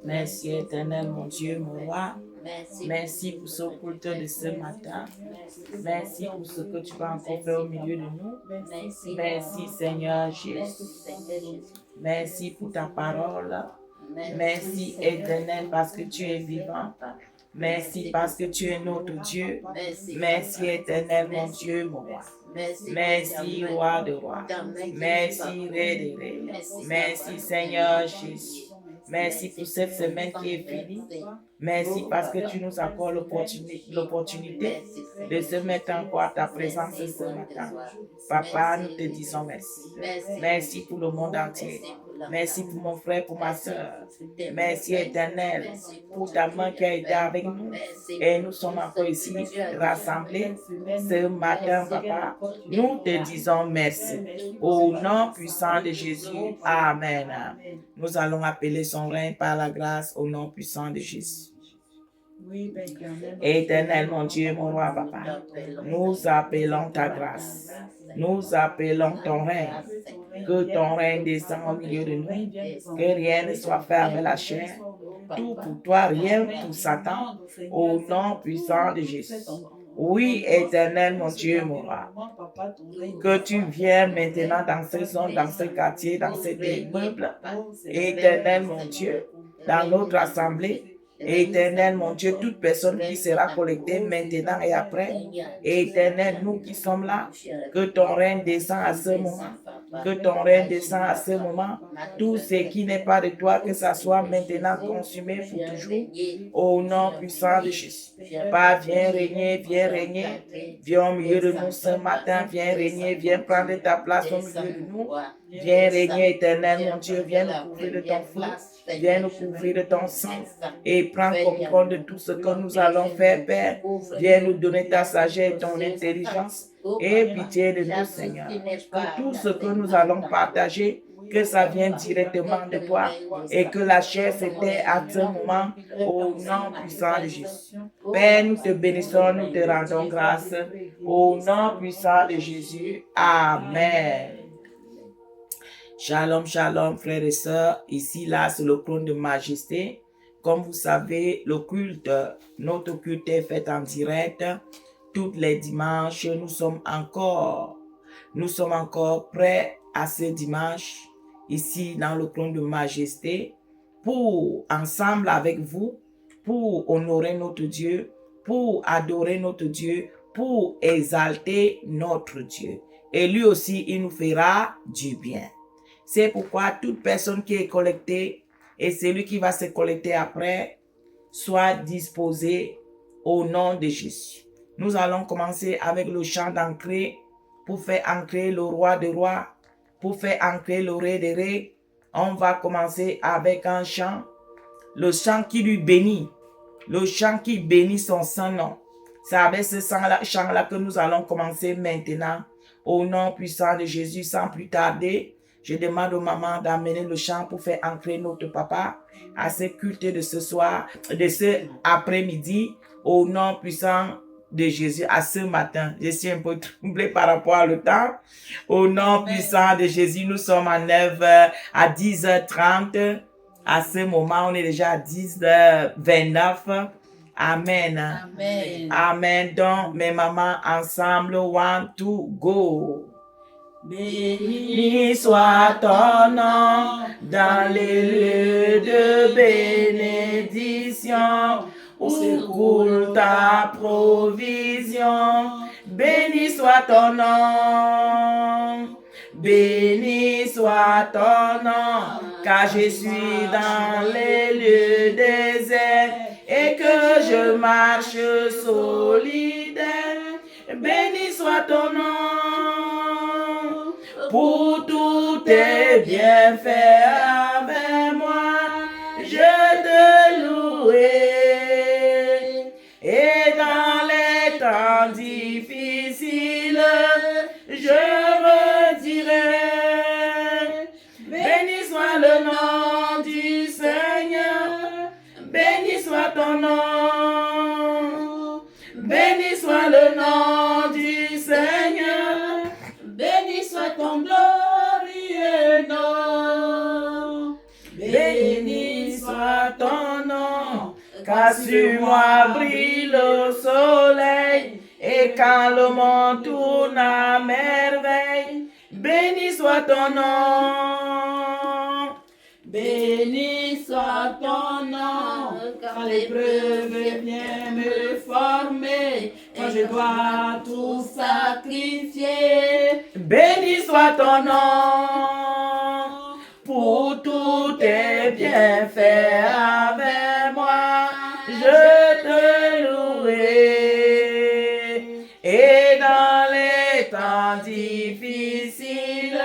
Merci éternel, mon Dieu, mon roi. Merci pour ce culte de ce matin. Merci pour ce que tu vas encore faire au milieu de nous. Merci Seigneur Jésus. Merci pour ta parole. Merci éternel parce que tu es vivante. Merci parce que tu es notre Dieu. Merci éternel mon Dieu, mon roi. Merci roi de rois. Merci ré de ré. Merci Seigneur Jésus. Merci pour cette semaine qui est finie. Merci parce que tu nous accordes l'opportunité de se mettre encore à ta présence ce matin. Papa, nous te disons merci. Merci pour le monde entier. Merci pour mon frère, pour ma soeur. Merci éternel pour ta main qui a été avec nous. Et nous sommes encore ici rassemblés ce matin, Papa. Nous te disons merci. Au nom puissant de Jésus. Amen. Nous allons appeler son règne par la grâce au nom puissant de Jésus. Éternel, mon Dieu, mon roi, Papa, nous appelons ta grâce. Nous appelons ton règne. Que ton règne descende au milieu de nous. Que rien ne soit fait avec la chair. Tout pour toi, rien pour Satan. Au nom puissant de Jésus. Oui, éternel, mon Dieu, mon roi. Que tu viennes maintenant dans cette zone, dans ce quartier, dans cet immeuble. Éternel, mon Dieu, dans notre assemblée. Éternel, mon Dieu, toute personne qui sera collectée maintenant et après. Éternel, nous qui sommes là, que ton règne descende à ce moment. Que ton règne descende à ce moment. Tout ce qui n'est pas de toi, que ça soit maintenant consumé pour toujours. Au nom puissant de Jésus. Père, viens régner, viens régner. Viens au milieu de nous ce matin, viens régner, viens prendre ta place au milieu de nous. Viens régner éternel, mon Dieu, viens nous couvrir de ton feu. Viens nous couvrir de ton sang et prends contrôle de tout ce que nous allons faire, Père. Viens nous donner ta sagesse et ton intelligence et pitié de nous, Seigneur. Que tout ce que nous allons partager, que ça vienne directement de toi et que la chair s'éteille à ce moment au nom puissant de Jésus. Père, nous te bénissons, nous te rendons grâce au nom puissant de Jésus. Amen. Shalom, shalom, frères et sœurs. Ici, là, c'est le trône de majesté. Comme vous savez, le culte, notre culte est fait en direct. Tous les dimanches, nous sommes encore prêts à ce dimanche, ici, dans le trône de majesté, pour, ensemble avec vous, pour honorer notre Dieu, pour adorer notre Dieu, pour exalter notre Dieu. Et lui aussi, il nous fera du bien. C'est pourquoi toute personne qui est collectée et celui qui va se collecter après soit disposé au nom de Jésus. Nous allons commencer avec le chant d'entrée pour faire entrer le roi des rois, pour faire entrer le roi des rois. On va commencer avec un chant, le chant qui lui bénit, le chant qui bénit son Saint-Nom. C'est avec ce chant-là que nous allons commencer maintenant. Au nom puissant de Jésus, sans plus tarder, je demande aux mamans d'amener le chant pour faire entrer notre papa à ce culte de ce soir, de ce après-midi, au nom puissant de Jésus, à ce matin. Je suis un peu troublée par rapport au temps. Au nom puissant de Jésus, nous sommes à 9h, à 10h30. À ce moment, on est déjà à 10h29. Amen. Amen. Amen. Donc, mes mamans, ensemble, 1, 2, go. Béni soit ton nom dans les lieux de bénédiction où coule ta provision. Béni soit ton nom. Béni soit ton nom, car je suis dans les lieux déserts et que je marche solidaire. Béni soit ton nom pour tous tes bienfaits avec moi. Je te louerai et dans les temps difficiles, je redirai. Béni soit le nom du Seigneur, béni soit ton nom. Béni soit le nom du Seigneur, béni soit ton glorieux nom. Béni Béni soit ton nom, car sur moi brille le soleil, et quand le monde tourne à merveille, béni soit ton nom. Béni soit ton nom, quand l'épreuve vient me former, quand je dois tout sacrifier. Béni soit ton nom, pour tous tes bienfaits avec moi, je te louerai. Et dans les temps difficiles,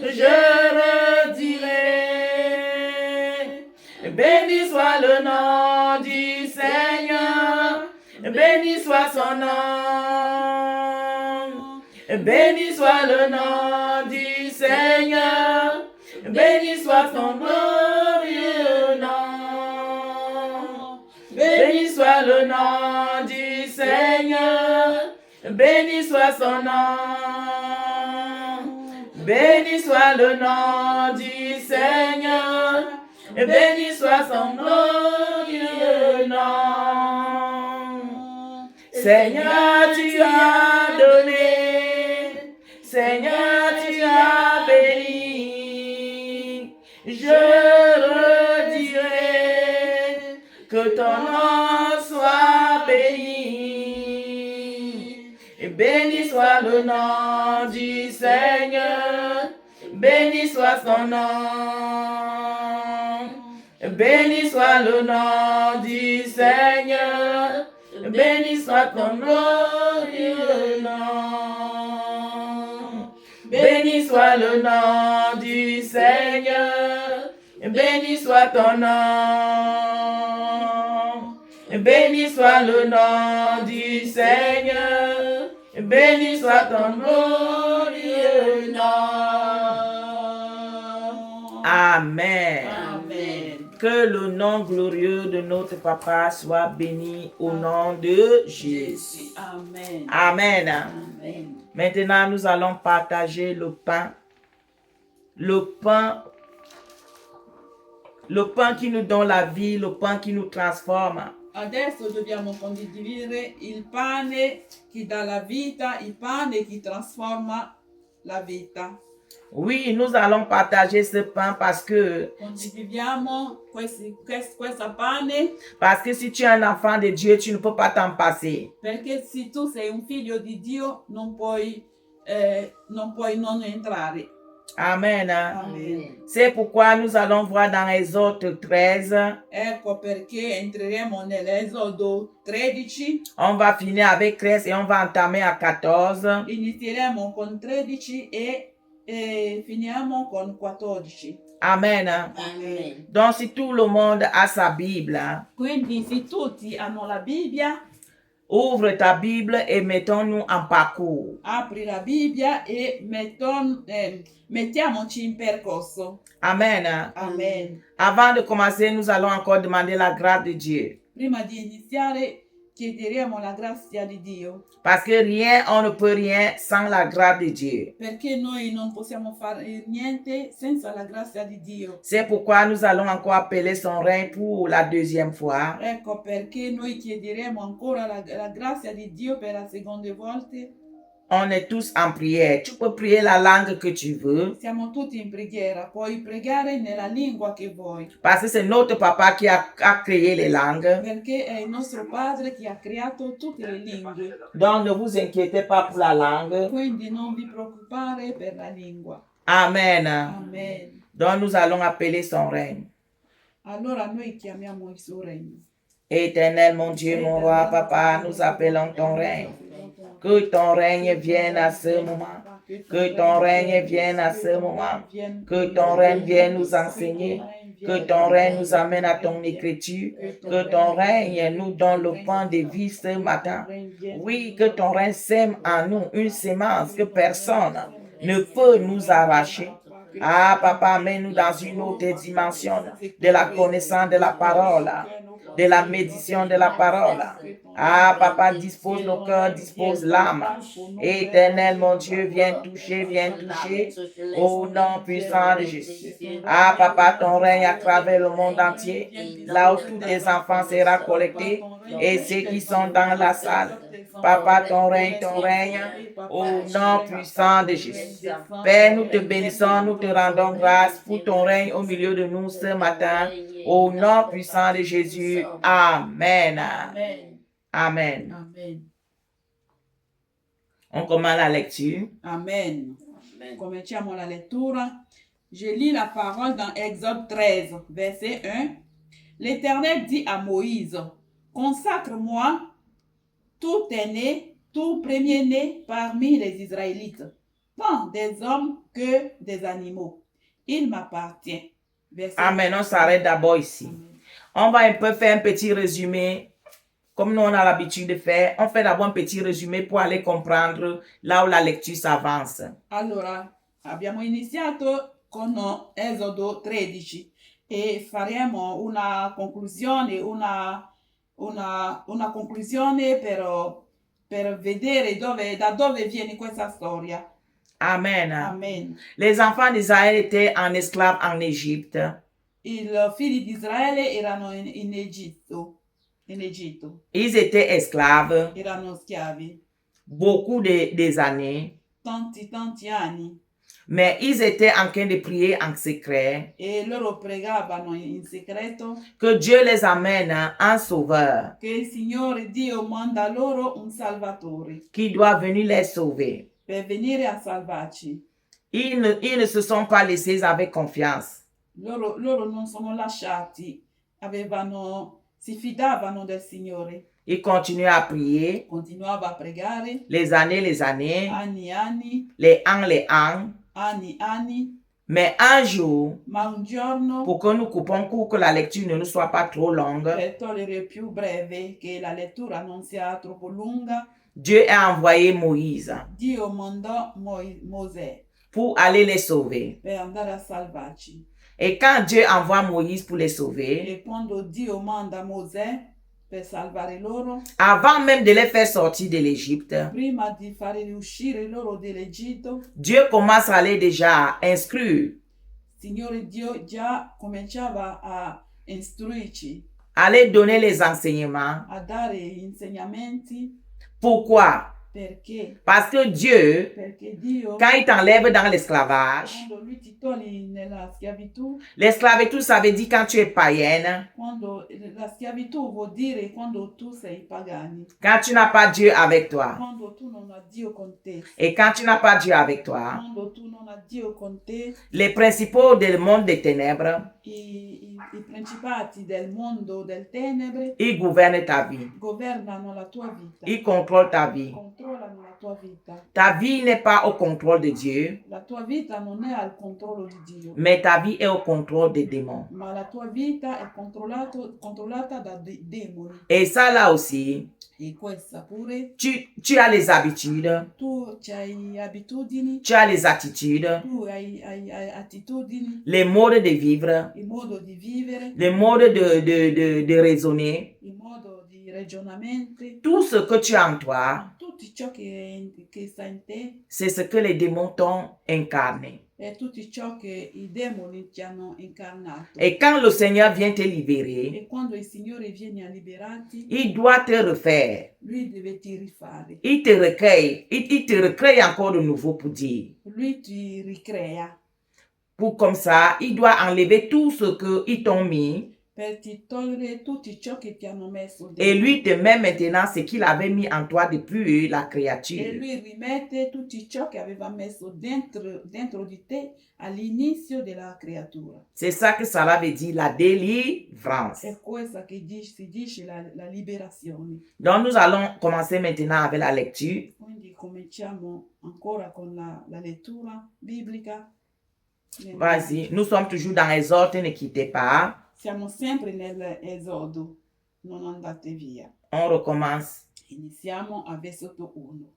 je redirai. Béni soit le nom du Seigneur, béni soit son nom. Béni soit le nom du Seigneur, béni soit son glorieux nom. Béni soit le nom du Seigneur, béni soit son nom. Béni soit le nom du Seigneur, béni soit son glorieux nom. Seigneur, tu as donné, Seigneur, tu as béni. Je redirai que ton nom soit béni. Et béni soit le nom du Seigneur, béni soit son nom. Béni soit le nom du Seigneur, béni soit ton glorieux nom. Béni soit le nom du Seigneur, béni soit ton nom. Béni soit le nom du Seigneur, béni soit ton glorieux nom. Amen. Amen. Que le nom glorieux de notre Papa soit béni au nom de Jésus. Amen. Amen. Amen. Maintenant, nous allons partager le pain. Le pain qui nous donne la vie, le pain qui nous transforme. Adesso dobbiamo condividere il pane che dà la vita, il pane che trasforma la vita. Oui, nous allons partager ce pain parce que Condividiamo questa pane si tu es un enfant de Dieu, tu ne peux pas t'en passer. perché se tu sei un figlio di Dio non puoi non entrare. Amen. Amen. C'est pourquoi nous allons voir dans Exode 13. Ecco perché entreremo nell'Esodo 13, On va finir avec 13 et on va entamer à 14. inizieremo con 13 e finiamo con 14. Amen. Amen. Donc, si tout le monde a sa Bible, Quindi se tutti hanno la Bibbia, ouvre ta Bible et mettons-nous en parcours. apri la Bibbia e mettiamoci in percorso. Amen. Amen. Avant de commencer, nous allons encore demander la grâce de Dieu. Prima di iniziare chiederemo la grazia di Dio, Parce que rien, on ne peut rien sans la grâce de Dieu. perché noi non possiamo fare niente senza la grazia di Dio. C'est pourquoi nous allons encore appeler son règne pour la deuxième fois. Ecco perché noi chiederemo ancora la grazia di Dio per la seconda volta. On est tous en prière. Tu peux prier la langue que tu veux. Siamo tutti in preghiera, puoi pregare nella lingua che vuoi, Parce que c'est notre papa qui a créé les langues. perché è il nostro Padre che ha creato tutte le lingue. Donc ne vous inquiétez pas pour la langue. Quindi non vi preoccupare per la lingua. Amen. Amen. Donc nous allons appeler son règne. Allora noi chiamiamo il suo regno. Éternel, mon Dieu, mon roi, papa, nous appelons ton règne. Que ton règne vienne à ce moment. Que ton règne vienne à ce moment. Que ton règne vienne nous enseigner. Que ton règne nous amène à ton écriture. Que ton règne nous donne le pain de vie ce matin. Oui, que ton règne sème en nous une sémence que personne ne peut nous arracher. Ah, papa, mets-nous dans une autre dimension de la connaissance de la parole, de la méditation de la parole. Ah, papa, dispose nos cœurs, dispose l'âme. Éternel, mon Dieu, viens toucher, au nom puissant de Jésus. Ah, papa, ton règne à travers le monde entier, là où tous tes enfants seront collectés et ceux qui sont dans la salle. Papa, ton règne, au nom puissant de Jésus. Père, nous te bénissons, nous te rendons grâce pour ton règne au milieu de nous ce matin. Au nom puissant de Jésus. Amen. Amen. Amen. On commence la lecture. Amen. Cominciamo la lettura. Je lis la parole dans Exode 13, verset 1. L'Éternel dit à Moïse, consacre-moi tout aîné, tout premier-né parmi les Israélites, tant des hommes que des animaux. Il m'appartient. Amen. On s'arrête d'abord ici. On va un peu faire un petit résumé. Comme nous on a l'habitude de faire, on fait d'abord un petit résumé pour aller comprendre là où la lecture s'avance. Allora, abbiamo iniziato con Esodo 13 e faremo una conclusione, una conclusione per vedere da dove viene questa storia. Amen. Amen. Les enfants d'Israël étaient en esclaves en Égypte. I figli di Israele erano in Egitto. Ils étaient esclaves. Erano schiavi. Beaucoup des années. Tanti anni. Mais ils étaient en train de prier en secret. E loro pregavano in segreto. Que Dieu les amène un sauveur. Che il Signore Dio manda loro un salvatore. Qui doit venir les sauver. Per venire a salvarci. Ils ne se sont pas laissés avec confiance. Loro non sono lasciati. Si fidavano del Signore. Ils continuaient à prier. Continuava a pregare. Les années. Anni. Les ans. Anni. Mais un jour, ma un giorno, pour que nous coupons court, que la lecture ne nous soit pas trop longue, per togliere più breve, che la lettura non sia troppo lunga, Dieu a envoyé Moïse. Dio mandò Mosè pour aller les sauver. per andare a salvarci. Et quand Dieu envoie Moïse pour les sauver, E quando Dio manda Mosè per salvare loro, avant même de les faire sortir de l'Égypte, prima di fare uscire loro dall'Egitto, Dieu commence à les déjà instruire. Signore Dio già cominciava a istruirci, à les donner les enseignements. a dare insegnamenti. Pourquoi? Perché? Parce que Dieu, Perché Dio, quand il t'enlève dans l'esclavage, quando lui ti toglie nella schiavitù, l'esclavitù, ça veut dire quand tu es païenne, quando la schiavitù vuol dire quando tu sei pagani, quand tu n'as pas Dieu avec toi. quando tu non hai Dio con te. Et quand tu n'as pas Dieu avec toi, Quando tu non hai Dio con te, les principaux du monde des ténèbres, i principati del mondo del tenebre ils gouvernent ta vie. governano la tua vita. Ils contrôlent ta vie. Controllano la tua vita. Ta vie n'est pas au contrôle de Dieu, La tua vita non è al controllo di Dio, mais ta vie est au contrôle des démons. ma la tua vita è controllata da demoni. Et ça là aussi, E questa pure, tu as les habitudes, tu hai abitudini, tu as les attitudes, tu hai attitudini, les modes de vivre, il modo di vivere, les modes de raisonner, il modo di ragionamenti, tout ce que tu as en toi, tutto ciò che sta in te, c'est ce que les démons t'ont incarné. è tutto ciò che i demoni ti hanno incarnato. Et quand le Seigneur vient te libérer, E quando il Signore viene a liberarti, il doit te refaire. Lui deve ti rifare. Il te recrée encore de nouveau pour dire. Lui ti ricrea. Pour comme ça, il doit enlever tout ce qu'ils t'ont mis. Per ti togliere tutto ciò che ti hanno messo dentro. Et lui te met maintenant ce qu'il avait mis en toi depuis la E créature. lui rimette tutto ciò che aveva messo dentro di te all'inizio della creatura. C'est ça que ça veut dire, la délivrance. È questa che si dice la liberazione. Donc nous allons commencer maintenant avec la lecture. Quindi cominciamo ancora con la lettura biblica. Vas-y, nous sommes toujours dans Exode, ne quittez pas. Siamo sempre nell'Esodo, non andate via. On recommence. Iniziamo a versetto 1.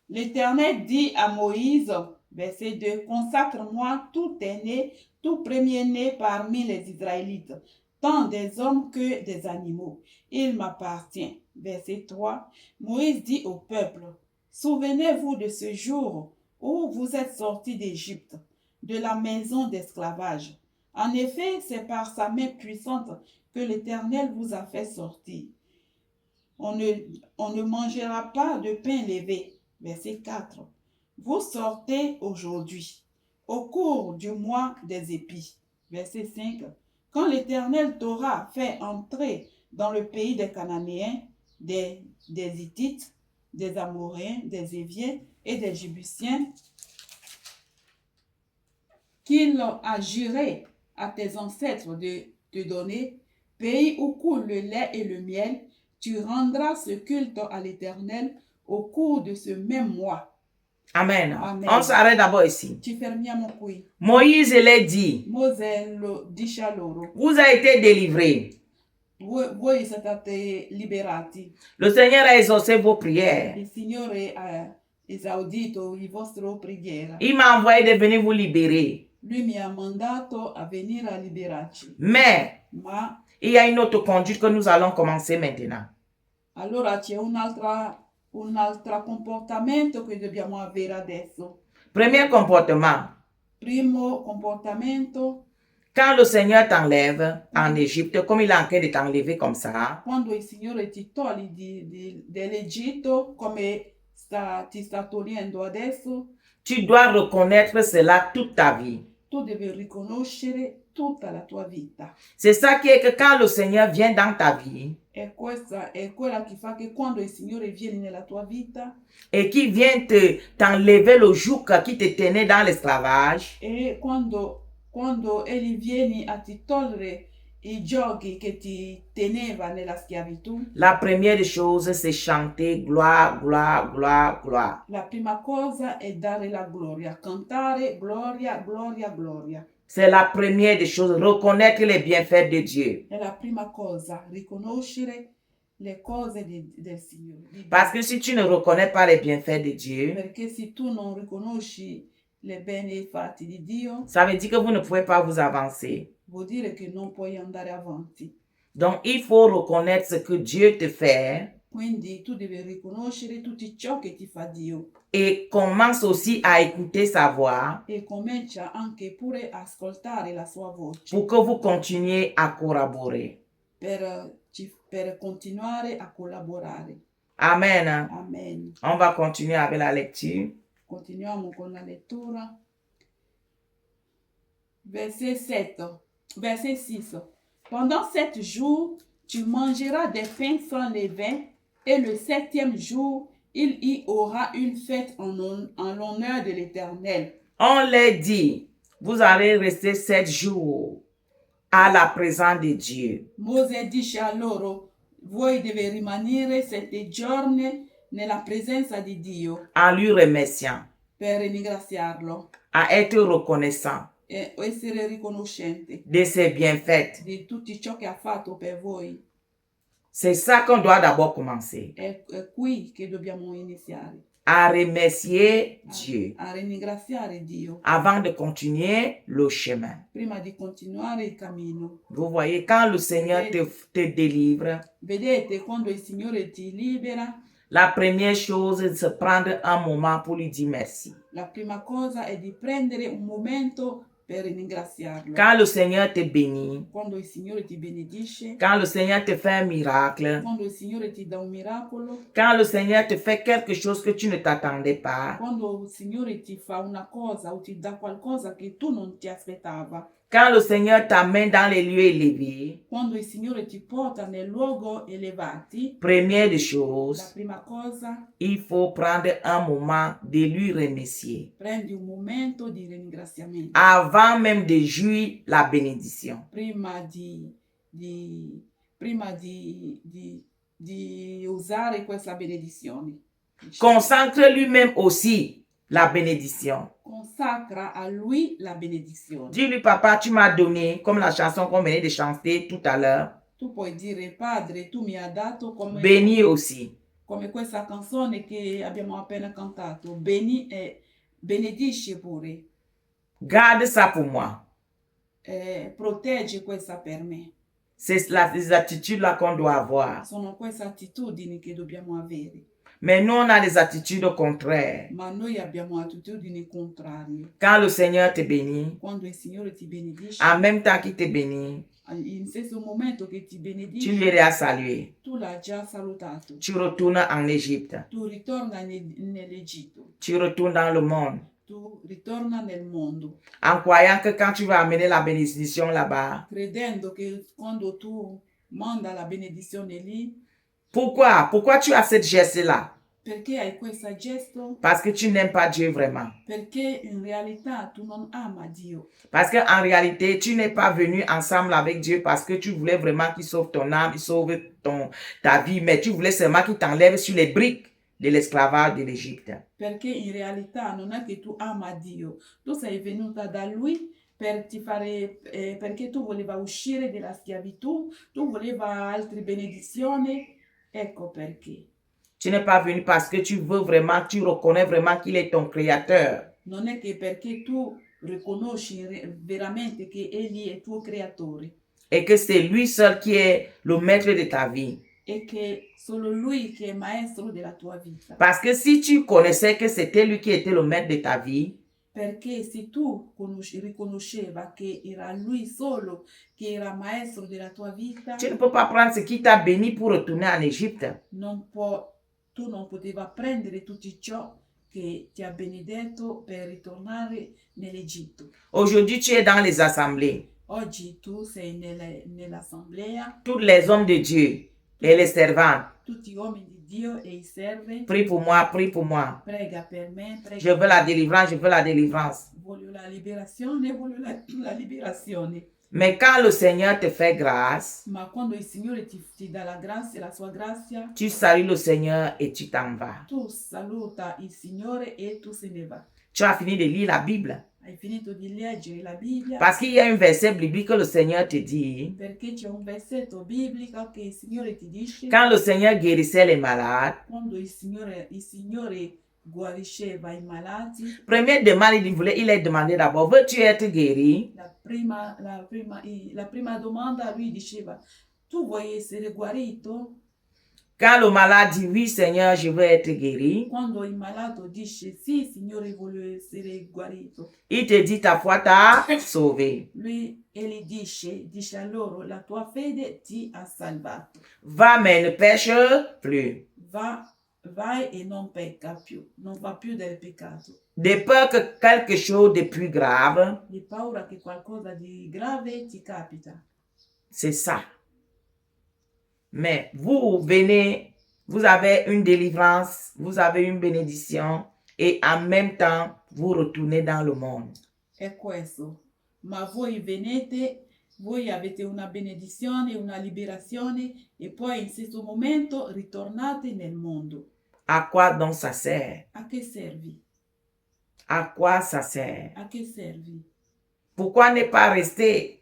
L'Éternel dit à Moïse, Verset 2. Consacre-moi tout aîné, tout premier-né parmi les Israélites, tant des hommes que des animaux. Il m'appartient. Verset 3. Moïse dit au peuple, souvenez-vous de ce jour où vous êtes sortis d'Égypte, de la maison d'esclavage. En effet, c'est par sa main puissante que l'Éternel vous a fait sortir. On ne mangera pas de pain levé. Verset 4. Vous sortez aujourd'hui, au cours du mois des épis. Verset 5. Quand l'Éternel t'aura fait entrer dans le pays des Cananéens, des Hittites, des Amoréens, des Éviens et des Jébusiens, qu'il a juré à tes ancêtres de te donner, pays où coule le lait et le miel, tu rendras ce culte à l'Éternel au cours de ce même mois. Amen. Amen. On s'arrête d'abord ici. Moïse l'a dit. Vous avez été délivrés. Voi siete liberati. Le Seigneur a exaucé vos prières. Il Signore ha esaudito le vostre preghiere. Il m'a envoyé de venir vous libérer. Lui mi ha mandato a venire a liberarci. Mais il y a une autre conduite que nous allons commencer maintenant. Allora c'è un altro comportamento che dobbiamo avere adesso. Premier comportement. Primo comportamento. Quand le Seigneur t'enlève en Égypte, comme il est en train de t'enlever comme ça. Quando il Signore ti toglie dell'Egitto, come ti sta togliendo adesso. Tu dois reconnaître cela toute ta vie. Tu devi riconoscere tutta la tua vita. C'est ça qui est que quand le Seigneur vient dans ta vie. E questa è quella che fa che quando il Signore viene nella tua vita. Et qui vient t'enlever le joug qui te tenait dans l'esclavage. E quando egli viene a ti togliere i giochi che ti teneva nella schiavitù. La première des choses, c'est chanter gloire, gloire, gloire, gloire. La prima cosa è dare la gloria, cantare gloria, gloria, gloria. C'est la première des choses, reconnaître les bienfaits de Dieu. È la prima cosa, riconoscere le cose del Signore. Parce que si tu ne reconnais pas les bienfaits de Dieu, perché se tu non riconosci le beni fatti di Dio, ça veut dire que vous ne pouvez pas vous avancer. Vuol dire che non puoi andare avanti. Donc, il faut reconnaître ce que Dieu te fait. Quindi tu devi riconoscere tutto ciò che ti fa Dio. Et commence aussi à écouter sa voix. E comincia anche pure a ascoltare la sua voce. Pour que vous continuiez à collaborer. Per continuare a collaborare. Amen. Amen. On va continuer avec la lecture. Continuiamo con la lettura. Verset 7. Verset 6. Pendant 7 jours, tu mangeras des pains sans levain, et le 7e jour, il y aura une fête en l'honneur de l'Éternel. On leur dit, vous allez rester 7 jours à la présence de Dieu. Mose dice a loro, voi deve rimanere 7 giorni nella presenza di Dio. En lui remerciant. Per ringraziarlo. À être reconnaissant. E essere riconoscente de ses bienfaits. Di tutto ciò che ha fatto per voi. C'est ça qu'on doit d'abord commencer. È qui che dobbiamo iniziare. À remercier Dieu. A ringraziare Dio. Avant de continuer le chemin. Prima di continuare il cammino. Vous voyez, quand le Seigneur te délivre. Vedete, quando il Signore ti libera. La première chose, c'est de prendre un moment pour lui dire merci. La prima cosa è di prendere un momento per ringraziarlo. Quand le Seigneur te bénit. Quando il Signore ti benedice. Quand le Seigneur te fait un miracle. Quando il Signore ti dà un miracolo. Quand le Seigneur te fait quelque chose que tu ne t'attendais pas. Quando il Signore ti fa una cosa o ti dà qualcosa che tu non ti aspettava. Quand le Seigneur t'amène dans les lieux élevés. Quando il Signore ti porta nei luoghi elevati. Première des choses. La prima cosa. Il faut prendre un moment de lui remercier. Prendi un momento di ringraziamento. Avant même de jouir la bénédiction. Prima di usare questa benedizione. Consacre lui-même aussi la bénédiction. Consacra a lui la benedizione. Dis-lui, papa, tu m'as donné, comme la chanson qu'on venait de chanter tout à l'heure. Tu puoi dire, Padre, tu mi hai dato come... Bénis aussi. Come questa canzone che abbiamo appena cantato. Béni e benedice pure, Garde ça pour moi. protegge questa per me. C'est les attitudes-là qu'on doit avoir. Sono queste attitudini che dobbiamo avere. Mais nous, on a des attitudes contraires. Ma noi abbiamo attitudini contrarie. Quand le Seigneur te bénit, Quando il Signore ti benedice, en même temps qu'il te bénit, in stesso momento che ti tu benedice, lui as salué. tu l'hai già salutato. Tu retournes en Égypte. Tu ritorna nell'Egitto. Tu retournes dans le monde. Tu ritorna nel mondo. En croyant que quand tu vas amener la bénédiction là-bas, Credendo che quando tu manda la benedizione lì, pourquoi? Pourquoi tu as cette geste-là? perché hai questo gesto? Parce que tu n'aimes pas Dieu vraiment. Perché in realtà tu non ama Dio. Parce qu'en réalité, tu n'es pas venu ensemble avec Dieu parce que tu voulais vraiment qu'il sauve ton âme, il sauve ta vie, mais tu voulais seulement qu'il t'enlève sur les briques de l'esclavage de l'Égypte. Perché in realtà non è che tu ama Dio, tu sei venuta da Lui per ti fare, perché tu voleva uscire dalla schiavitù, tu voleva altre benedizioni, ecco perché. Tu n'es pas venu parce que tu veux vraiment, tu reconnais vraiment qu'il est ton créateur. Non è che perché tu riconosci veramente che Egli è tuo creatore. Et que c'est lui seul qui est le maître de ta vie. E che solo Lui che è maestro della tua vita. Parce que si tu connaissais que c'était lui qui était le maître de ta vie, perché se tu riconosceva che era Lui solo che era maestro della tua vita, tu ne peux pas prendre ce qui t'a béni pour retourner en Égypte. Tu non poteva prendere tutto ciò che ti ha benedetto per ritornare nell'Egitto. Aujourd'hui, tu es dans les assemblées. Oggi tu sei nell'assemblea. Tous les hommes de Dieu et les servants. Tutti gli uomini di Dio e i servi. Prie pour moi, prie pour moi. Prega per me, prega. Je veux la délivrance, je veux la délivrance. Voglio la liberazione, voglio la liberazione. Mais quand le Seigneur te fait grâce, ma quando il Signore ti dà la grazia, la sua grazia, tu salues le Seigneur et tu t'en vas. Tu saluta il Signore e tu se ne vas. Tu as fini de lire la Bible. Hai finito di leggere la Bibbia. Parce qu'il y a un verset biblique que le Seigneur te dit. Perché c'è un versetto biblico che il Signore ti dice. Quand le Seigneur guérissait les malades. Quando il Signore guarisceva i malati. Première demande, il a demandé d'abord, veux-tu être guéri? La prima domanda lui diceva, tu vuoi essere guarito? Quand le malade dit oui Seigneur, je veux être guéri. Quando il malato dice sì Signore voglio essere guarito. Il te dit ta foi t'a sauvé. Lui gli dice a loro la tua fede ti ha salvato. Va mais ne pêche plus. Vai e non pecca più, non fa più del peccato. De peur que quelque chose de plus grave. Di paura che qualcosa di grave ti capita. C'est ça. Mais vous venez, vous avez une délivrance, vous avez une bénédiction et en même temps, vous retournez dans le monde. È questo. Ma voi venite, voi avete una benedizione, una liberazione e poi in stesso momento ritornate nel mondo. À quoi donc ça sert? A che servi? À quoi ça sert? A che servi? Pourquoi ne pas rester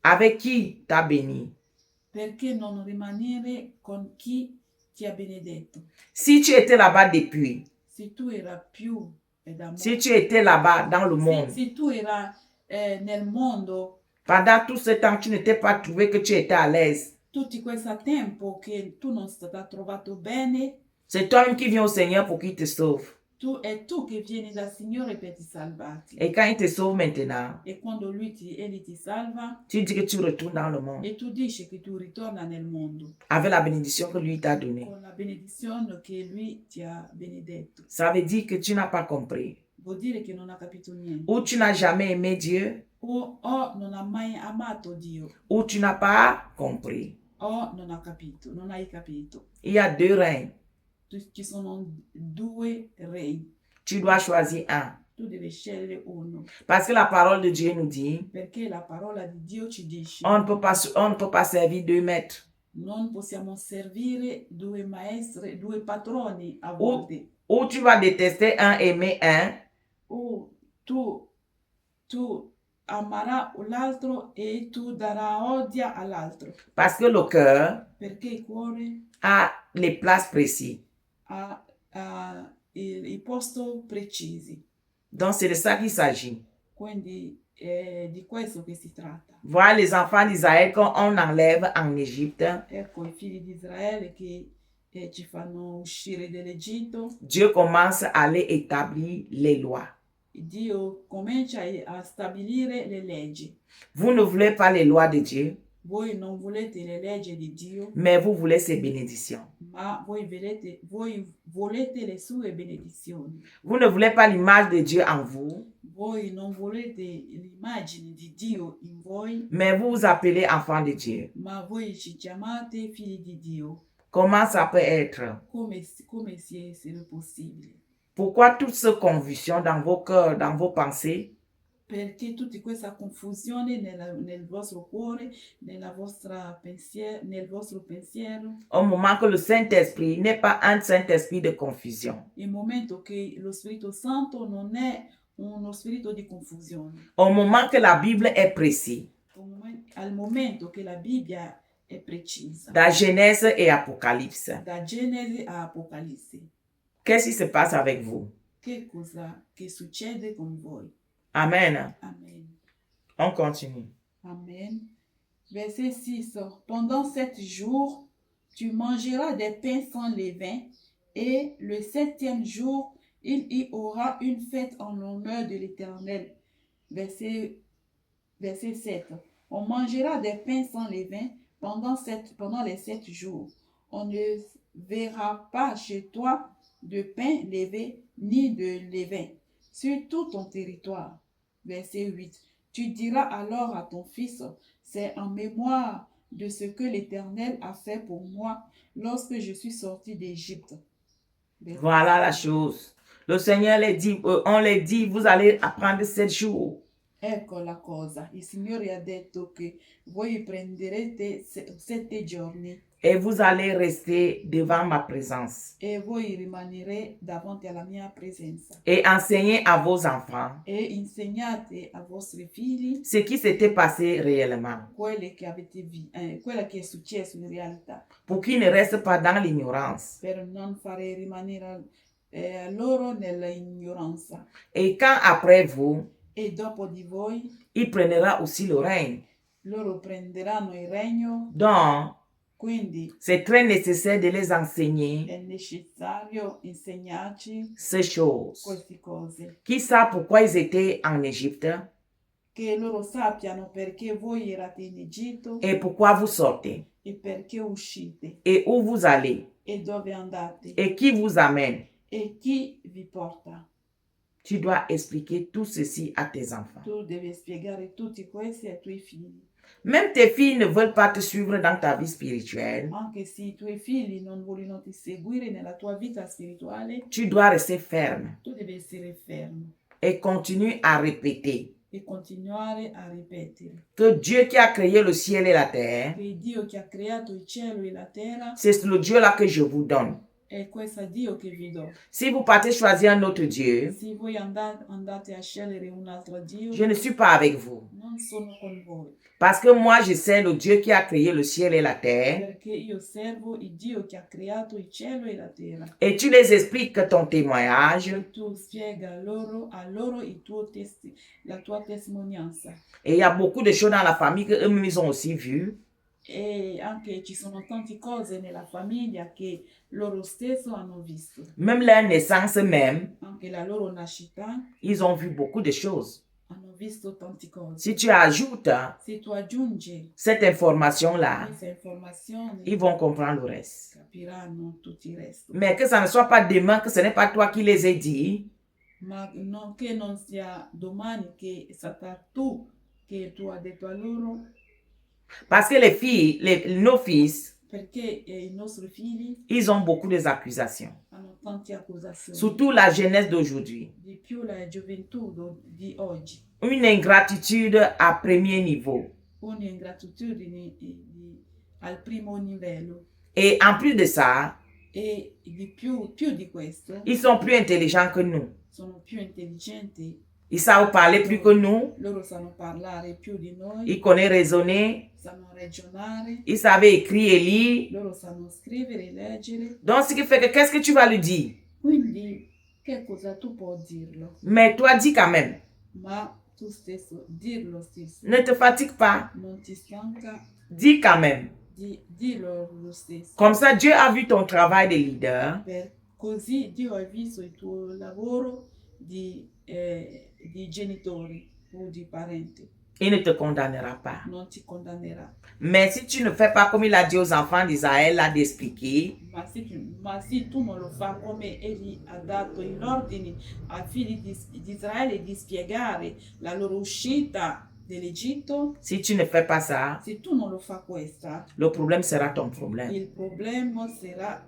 avec qui t'a béni? Perché non rimanere con chi ti ha benedetto? Si tu étais là-bas depuis, si tu era più si tu étais là-bas dans le monde, si tu era nel mondo, pendant tout ce temps, tu n'étais pas trouvé que tu étais à l'aise. Tutto questo tempo che tu non sei trovato bene, c'est toi-même qui viens au Seigneur pour qu'il te sauve. È tu che vieni dal Signore per ti salvarti. Et quand il te sauve maintenant, e quando Egli ti salva, tu dis que tu retournes dans le monde. E tu dici che tu ritorna nel mondo. Avec la bénédiction que lui t'a donnée. Con la benedizione che lui ti ha benedetto. Ça veut dire que tu n'as pas compris. Vuol dire che non ha capito niente. Ou tu n'as jamais aimé Dieu. O non ha mai amato Dio. Ou tu n'as pas compris. O non ha capito, non hai capito. Il y a deux règnes. Ci sono due re. Tu dois choisir un. Tu devi scegliere uno. Parce que la parole de Dieu nous dit. Perché la parola di Dio ci dice. On ne peut pas servir deux maîtres. Non possiamo servire due maestri, due patroni a volte. Ou tu vas détester un, aimer un. O tu amerai l'altro e tu darai odio all'altro. Parce que le cœur. Perché il cuore a les places précises. ha i posti precisi. Donc, c'est de ça qu'il s'agit. Quindi di questo che si tratta. Voilà les enfants d'Israël quand on enlève en Égypte. Ecco i figli di Israele che ci fanno uscire dall'Egitto. Dieu commence à aller établir les lois. Dio comincia a stabilire le leggi. Vous ne voulez pas les lois de Dieu, Voi non volete le leggi di Dio, mais vous voulez ses bénédictions. ma voi volete le sue benedizioni. Vous ne voulez pas l'image de Dieu en vous, Voi non volete l'immagine di Dio in voi, mais vous vous appelez enfants de Dieu. ma voi ci chiamate figli di Dio. Comment ça peut être? Come c'est possibile? Pourquoi toute cette confusion dans vos cœurs, dans vos pensées? Perché tutta questa confusione nel vostro cuore, nel vostro pensiero, Au moment que le Saint-Esprit n'est pas un Saint-Esprit de confusion. il momento che lo Spirito Santo non è uno spirito di confusione. Au moment que la Bible est précise. Al momento che la Bibbia è precisa. Da Genèse et Apocalypse. Da Genesi a Apocalisse. Qu'est-ce qui se passe avec vous? Che succede con voi? Amen. Amen. On continue. Amen. Verset 6. Pendant 7 jours, tu mangeras des pains sans levain, et le 7e jour, il y aura une fête en l'honneur de l'Éternel. Verset 7. On mangera des pains sans levain pendant les 7 jours. On ne verra pas chez toi de pain levé ni de levain sur tout ton territoire. Verset 8. Tu diras alors à ton fils, c'est en mémoire de ce que l'Éternel a fait pour moi lorsque je suis sorti d'Égypte. Voilà la chose. Le Seigneur les dit, on les dit, vous allez apprendre 7 jours. Ecco la cosa. Il Signore ha detto che voi prenderete 7 giorni. Et vous allez rester devant ma présence. E voi rimanerete davanti alla mia presenza. Et enseignez à vos enfants. E insegnate ai vostri figli ce qui s'était passé réellement. Quelle che è successo in realtà. Pour qu'ils ne restent pas dans l'ignorance. Per non fare rimanere loro nell'ignoranza. Et quand après vous, e dopo di voi, il prendra aussi le règne. Loro prenderanno il regno. Donc, quindi c'est très nécessaire de les enseigner. È necessario insegnarci ces choses. Queste cose. Qu'ils savent pourquoi ils étaient en Égypte. Che loro sappiano perché voi erate in Egitto. Et pourquoi vous sortez. E perché uscite. Et où vous allez. E dove andate. Et qui vous amène. E chi vi porta. Tu dois expliquer tout ceci à tes enfants. Tu devi spiegare tutti questi ai tuoi figli. Même tes filles ne veulent pas te suivre dans ta vie spirituelle. Anche se i tuoi figli non vogliono ti seguire nella tua vita spirituale. Tu dois rester ferme. Tu devi essere fermo. Et continue à répéter. E continuare a ripetere. Que Dieu qui a créé le ciel et la terre. Che Dio che ha creato il cielo e la terra. C'est le Dieu là que je vous donne. È questo Dio che vi do. Si vous partez choisir un autre Dieu, se voi andate a scegliere un altro Dio, je ne suis pas avec vous. Non sono con voi. Parce que moi, je sais le Dieu qui a créé le ciel et la terre. Perché io servo il Dio che ha creato il cielo e la terra. Et tu les expliques ton témoignage. E tu spiega a loro la tua testimonianza. Et il y a beaucoup de choses dans la famille que eux-mêmes ils ont aussi vues. E anche ci sono tante cose nella famiglia che loro stesso hanno visto. Même leur naissance même. Anche la loro nascita. Ils ont vu beaucoup de choses. Hanno visto tante cose. Si tu ajoutes se tu aggiungi cette information-là, ils vont comprendre le reste. Capiranno tutto il resto. Mais que ça ne soit pas demain, que ce n'est pas toi qui les ai dit. Ma che non sia domani che è stata tu che tu hai detto a loro. Parce que les filles, nos fils, perché i nostri figli, ils ont beaucoup d'accusations. Hanno tante accusazioni. Surtout la jeunesse d'aujourd'hui. Di più la gioventù di oggi. Une ingratitude à premier niveau. Un'ingratitudine al primo livello. Et en plus de ça, e di più di questo, ils sont plus intelligents que nous. Sono più intelligenti. Ils savent parler plus que nous. Loro sanno parlare più di noi. Ils connaissent raisonner. Sanno ragionare. Ils savent écrire et lire. Loro sanno scrivere e leggere. Donc, ce qui fait que qu'est-ce que tu vas lui dire? Quindi, che cosa tu puoi dirlo, Mais toi, dis quand même. ma tu stesso dirlo stesso. Ne te fatigue pas. Non ti stanca, Dis quand même. dillo lo stesso. Comme ça, Dieu a vu ton travail de leader. Così Dio ha visto il tuo lavoro di genitori o di parenti. Il ne te condamnera pas. Non ti condannerà. Mais si tu ne fais pas comme il a dit aux enfants d'Israël, là, d'expliquer, Ma se tu non lo fai come egli ha dato in ordine ai figli di Israele di spiegare la loro uscita dell'Egitto, si tu ne fais pas ça, se tu non lo fai questa, le problème sera ton problème. il problema sarà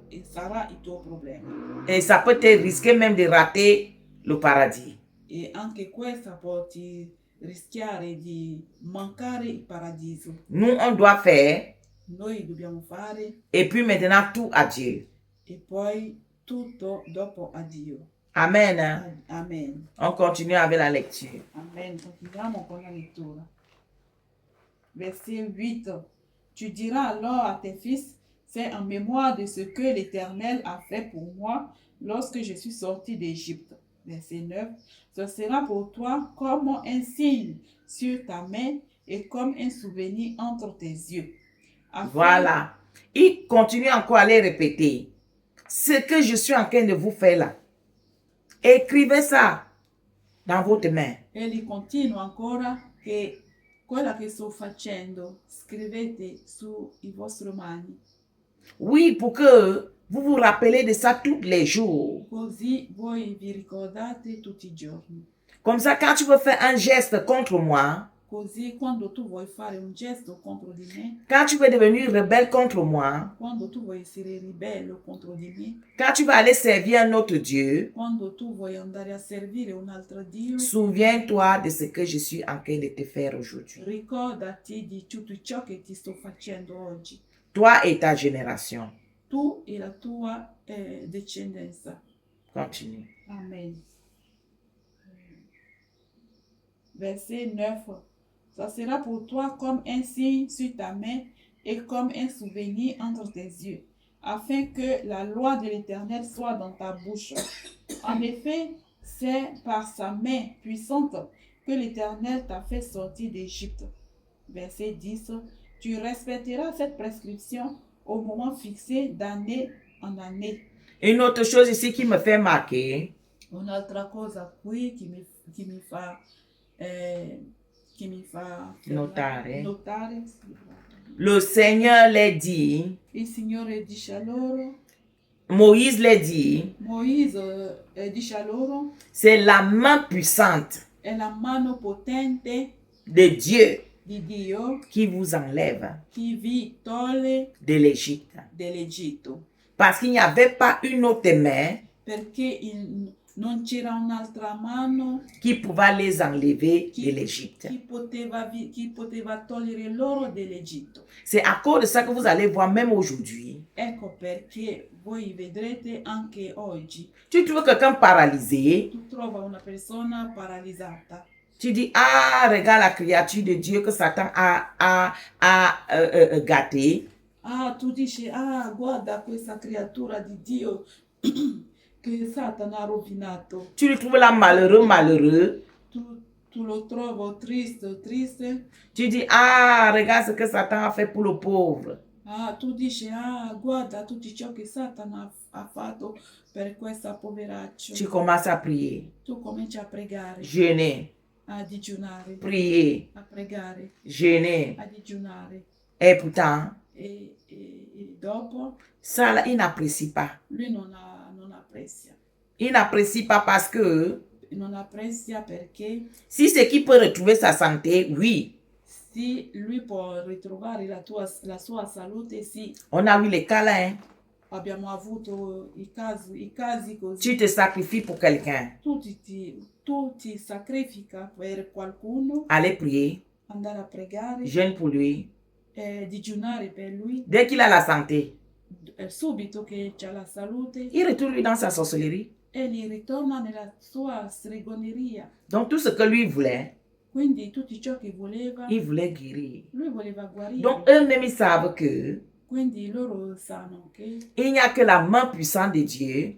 il tuo problema. Et ça peut te risquer même de rater le paradis. E anche questa può rischiare di mancare il paradiso. Nous, on doit faire, Noi dobbiamo fare, et puis maintenant tout à Dieu. e poi tutto dopo a Dio. Amen. Hein? Amen. On continue avec la lecture. Amen. Continuiamo con la lettura. Verset 8. Tu diras alors à tes fils, c'est en mémoire de ce que l'Éternel a fait pour moi lorsque je suis sorti d'Égypte. Verset 9. Ce sera pour toi comme un signe sur ta main et comme un souvenir entre tes yeux. Voilà. Il continue encore à les répéter. Ce que je suis en train de vous faire là. Écrivez ça dans votre main. Egli continua ancora che quella che sto facendo scrivete sui vostri mani. Oui, pour que vous vous rappelez de ça tous les jours. Così voi vi ricordate tutti i giorni. Comme ça, quand tu veux faire un geste contre moi, Così quando tu vuoi fare un gesto contro di me, quand tu veux devenir rebelle contre moi, quando tu vuoi essere ribelle contro di me, quand tu vas aller servir un autre Dieu, quando tu vuoi andare a servire un altro Dio, souviens-toi de ce que je suis en train de te faire aujourd'hui. ricordati di tutto ciò che ti sto facendo oggi. Toi et ta génération. Tu e la tua discendenza. Continue. Amen. Verset 9. Ça sera pour toi comme un signe sur ta main et comme un souvenir entre tes yeux, afin que la loi de l'Éternel soit dans ta bouche. En effet, c'est par sa main puissante que l'Éternel t'a fait sortir d'Égypte. Verset 10. Tu respecteras cette prescription au moment fixé d'année en année. Une autre chose ici qui me fait marquer. Un'altra cosa qui mi fa notare. Sì. Le Seigneur les dit. Il Signore dice a loro. Moïse les dit. Moïse dice a loro. C'est la main puissante. È la mano potente de Dieu di Dio qui vous enlève che vi toglie de l'Égypte. dell'Egitto. Parce qu'il n'y avait pas une autre main Perché non c'era un'altra mano qui pouvait les enlever de l'Égypte. Chi poteva togliere loro dell'Egitto. C'est à cause de ça que vous allez voir même aujourd'hui. Ecco perché voi vedrete anche oggi. Tu trouves quelqu'un paralysé. Tu trova una persona paralizzata. Tu dis, ah, regarde la créature de Dieu que Satan a gâté. Ah, tu dici, ah, guarda questa creatura di Dio che Satana ha rovinato. Tu le trouves là malheureux. Tu lo trovo triste. Tu dis, ah, regarde ce que Satan a fait pour le pauvre. Ah, tu dici, ah, guarda tutto ciò che Satana ha fatto per questa poveraccio. Tu commences à prier. Tu cominci a pregare. Jeûner. A digiunare. Prier. A pregare. Jeûner. A digiunare. Et pourtant, e dopo, ça là, il n'apprécie pas. Lui non apprezza. Il n'apprécie pas parce que non apprezza perché si c'est qu'il peut retrouver sa santé, oui. Si lui può ritrovare la sua salute, sì. On a eu les cas là, hein. Abbiamo avuto i casi così. Tu te sacrifies pour quelqu'un. Tu ti sacrifica per qualcuno. Aller prier. Andare a pregare. Jeûne pour lui. Digiunare per lui. Dès qu'il a la santé. Subito che c'ha la salute. Il retourne dans sa sorcellerie. E gli ritorna nella sua stregoneria. Donc tout ce que lui voulait. Quindi tutto ciò che voleva. Il voulait guérir. Lui voleva guarire. Donc eux-mêmes ils savent que. Quindi loro sanno che. Il n'y a que la main puissante de Dieu.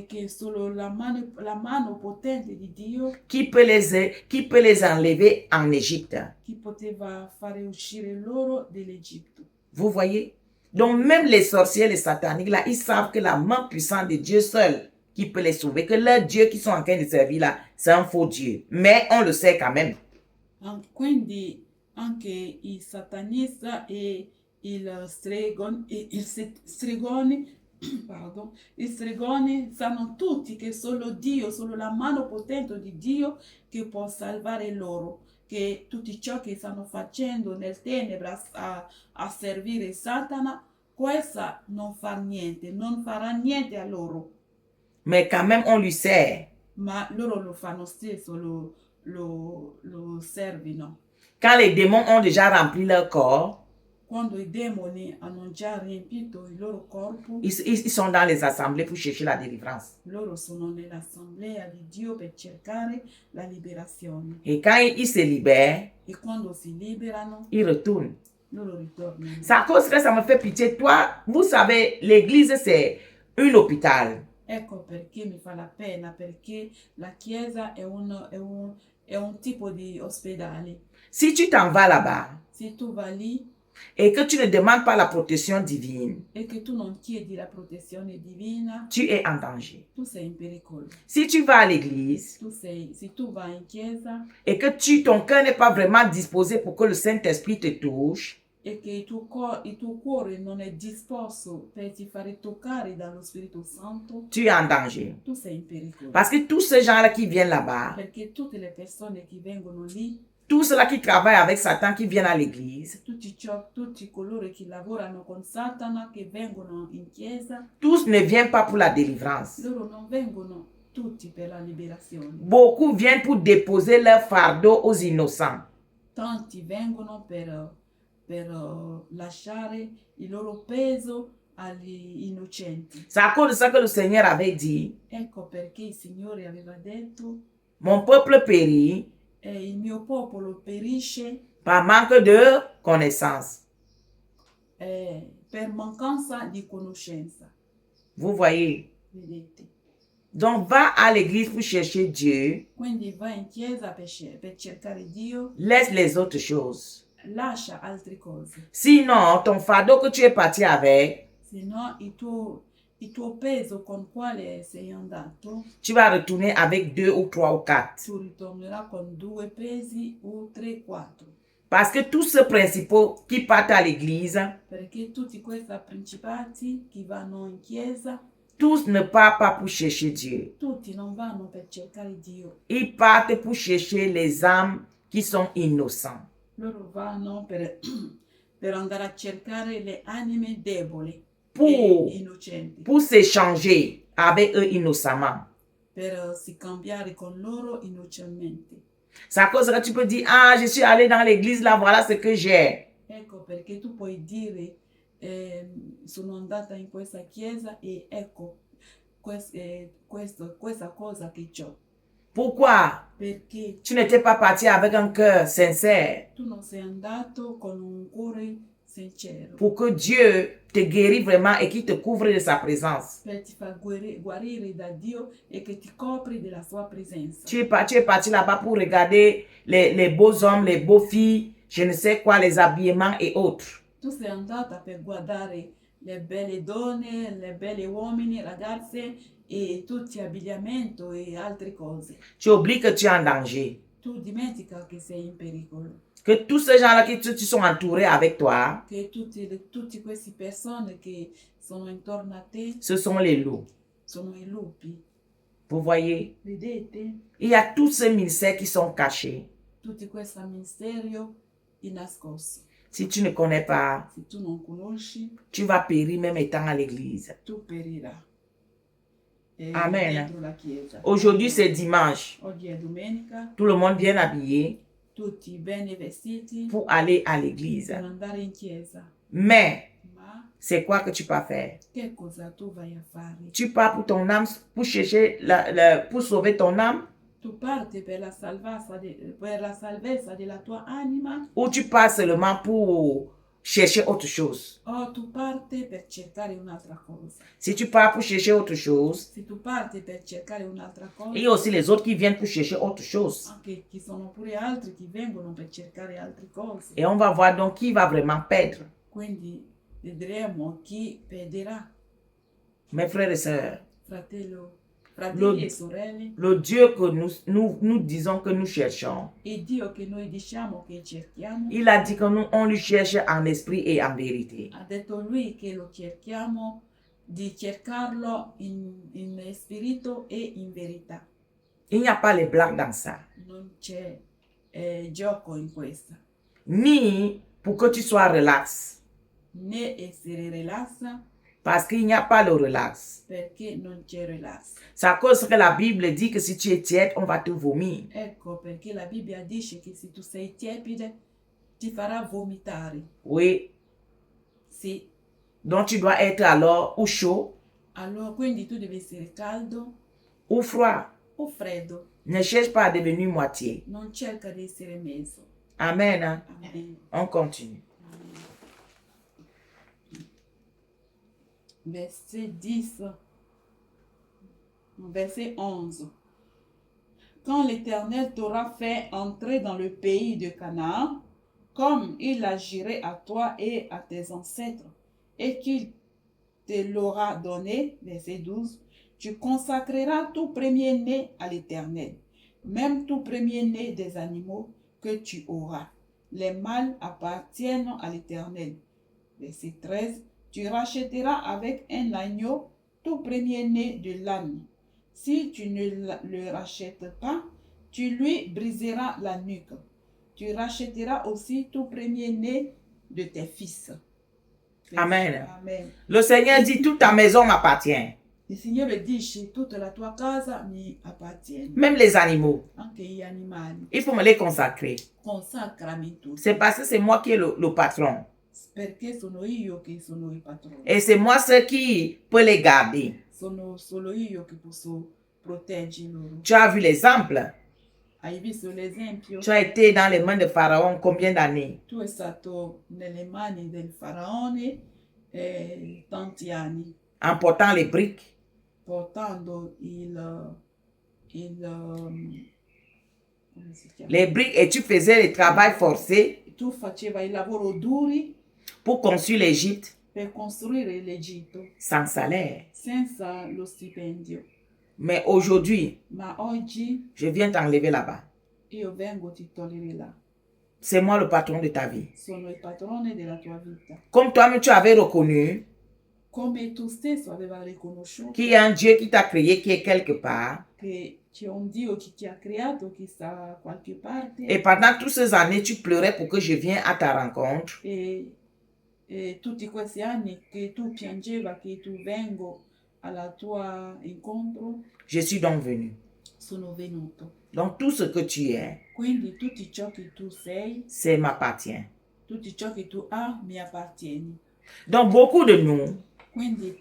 che solo la mano potente di Dio qui peut les enlever en Égypte. che poteva fare uscire loro dell'Egitto. Vous voyez? Donc même les sorciers, les sataniques, là, ils savent que la main puissante de Dieu seul qui peut les sauver, que leur Dieu qu'ils sont en train de servir là, c'est un faux Dieu. Mais on le sait quand même. Quindi anche i satanista e i stregoni, pardon, i stregoni sanno tutti che solo Dio, solo la mano potente di Dio che può salvare loro, che tutti ciò che stanno facendo nel tenebra a servire Satana, questa non fa niente, non farà niente a loro. Mais quand même, on lui sert. Ma loro lo fanno stesso, lo servino. Quand les démons ont déjà rempli leur corps, quando i demoni hanno già riempito il loro corpo, ils sont dans les assemblées pour chercher la délivrance. Loro sono nell'assemblea di Dio per cercare la liberazione. Et quand ils se libèrent, E quando si liberano, ils retournent. loro ritornano. C'est à cause que ça me fait pitié. Toi, vous savez, l'église, c'est un hôpital. Ecco perché mi fa la pena, perché la chiesa è un tipo di ospedale. Si tu t'en vas là-bas, Se tu vai lì et que tu ne demandes pas la protection divine, e che tu non chiedi la protezione divina, tu es en danger. tu sei in pericolo. Si tu vas à l'église Se tu vai in chiesa et que ton cœur n'est pas vraiment disposé pour que le Saint-Esprit te touche, e che il tuo cuore non è disposto per ti fare toccare dallo Spirito Santo, tu es en danger. tu sei in pericolo. Parce que tous ces gens-là qui viennent là-bas, Perché tutte le persone che vengono lì, tous ceux-là qui travaillent avec Satan, qui viennent à l'église, tutti coloro che lavorano con Satana, che vengono in chiesa, tous ne viennent pas pour la délivrance. loro non vengono tutti per la liberazione. Beaucoup viennent pour déposer leur fardeau aux innocents. Tanti vengono per lasciare il loro peso agli innocenti. C'est à cause de ça que le Seigneur avait dit, Ecco perché il Signore aveva detto, mon peuple périt il mio popolo perisce par manque de connaissance. per mancanza di conoscenza. Vous voyez? Vedete? Donc, va à l'église pour chercher Dieu. Quindi vai in chiesa per cercare Dio, Laisse les autres choses. lascia altre cose. Sinon, ton fardeau que tu es parti avec, Se no il tuo peso con quale sei andato, tu vas retourner avec 2 ou 3 ou 4. tu ritornerai con 2 pesi o 3, 4. Parce que tous ceux principaux qui partent à l'église, Perché tutti questi principati che vanno in chiesa, tous ne partent pas pour chercher Dieu. tutti non vanno per cercare Dio. Ils partent pour chercher les âmes qui sont innocentes. Loro vanno per andare a cercare le anime deboli Pour, e innocenti, pour s'échanger avec eux innocemment. per si cambiare con loro innocentemente. C'est à cause que tu peux dire, ah, je suis allé dans l'église, là, voilà ce que j'ai. Ecco perché tu puoi dire, sono andata in questa chiesa e ecco questa cosa che ho. Pourquoi? Perché Tu n'étais pas parti avec un cœur sincère tu non sei andato con un cuore sincero pour que Dieu te guérisse vraiment et qu'il te couvre de sa présence. per ti far guarire da Dio e che ti copri della sua presenza. Tu es parti là-bas pour regarder les beaux hommes, les beaux filles, je ne sais quoi, les habillements et autres. Tu sei andata per guardare le belle donne, le belle uomini, ragazze e tutti abbigliamento e altre cose. Tu oublies que tu es en danger. Tu dimentica che sei in pericolo. Que tous ces gens-là qui sont entourés avec toi, Che tutte queste persone che sono intorno a te ce sont les loups. sono i lupi. Vous voyez? Vedete? Il y a tous ces ministères qui sont cachés. Tutti questi misteri nascosti. Si tu ne connais pas, Se tu non conosci, tu vas périr même étant à l'église. tu perirai. Amen. Dentro la chiesa. Aujourd'hui, c'est dimanche. Oggi è domenica, Tout le monde bien habillé tutti bene vestiti pour aller à l'église. per andare in chiesa. Mais, Ma c'est quoi que tu peux faire? che cosa tu vai a fare? Tu pars pour ton âme, pour chercher, pour sauver ton âme, Tu parti per la salvezza della tua anima ou tu pars seulement pour chercher autre chose. O tu parti per cercare un'altra cosa. Si tu pars pour chercher autre chose, Se tu parti per cercare un'altra cosa, il y a aussi les autres qui viennent pour chercher autre chose. anche ci sono pure altri che vengono per cercare altre cose. Et on va voir donc qui va vraiment perdre. Quindi vedremo chi perderà. Mes frères et sœurs, Fratelli e sorelle, le Dieu que nous disons que nous cherchons, il Dio che noi diciamo che cerchiamo, il a dit que nous, on lui cherche en esprit et en vérité. ha detto lui che lo cerchiamo di cercarlo in spirito e in verità. Il n'y a pas les blagues dans ça. Non c'è gioco in questa. Ni pour que tu sois relax. Né essere relassa, Parce qu'il n'y a pas le relax. perché non c'è relax. C'est à cause que la Bible dit que si tu es tiède, on va te vomir. Ecco perché la Bibbia dice che se tu sei tiepide ti farà vomitare. Oui. Sì. Donc tu dois être alors ou chaud Allora quindi tu devi essere caldo ou froid. o freddo. Ne cherche pas à devenir moitié. Non cerca di essere mezzo. Amen. Hein? Amen. On continue. Verset 10. Verset 11. Quand l'Éternel t'aura fait entrer dans le pays de Canaan, comme il agirait à toi et à tes ancêtres, et qu'il te l'aura donné, verset 12, tu consacreras tout premier-né à l'Éternel, même tout premier-né des animaux que tu auras. Les mâles appartiennent à l'Éternel. Verset 13, tu rachèteras avec un agneau tout premier-né de l'âne. Si tu ne le rachètes pas, tu lui briseras la nuque. Tu rachèteras aussi tout premier-né de tes fils. Amen. Amen. Le Seigneur dit, toute ta maison m'appartient. Il Signore dice, tutta la tua casa mi appartiene. Même les animaux. Anche gli animali. Il faut me les consacrer. Consacrami tutti. C'est parce que c'est moi qui est le patron. Perché sono io che sono il padrone. Et c'est moi ce qui peut les garder. Sono solo io che posso proteggere loro. Tu as vu l'exemple. Hai visto l'esempio? Tu as été dans les mains de Pharaon combien d'années? Tu sei stato nelle mani del faraone tanti anni. En portant les briques. Portando les briques, et tu faisais le travail forcé. Tu faceva il lavoro duri pour construire l'Égypte per costruire l'Egitto sans salaire. Senza lo stipendio. Mais aujourd'hui, Ma oggi je viens t'enlever là-bas. Io vengo ti togliere là. C'est moi le patron de ta vie. Sono il padrone della tua vita. Comme toi-même tu avais reconnu Come tu stesso aveva riconosciuto qu'il y a un Dieu qui t'a créé qui est quelque part. Che c'è un Dio che ti ha creato, che sta da qualche parte. Et pendant toutes ces années, tu pleurais pour que je vienne à ta rencontre. E tutti questi anni che tu piangeva che tu vengo alla tua incontro. Je suis donc venu. Sono venuto. Donc tout ce que tu es, quindi tutto ciò che tu sei, c'est m'appartient. tutto ciò che tu hai mi appartiene. Donc beaucoup de nous, Quindi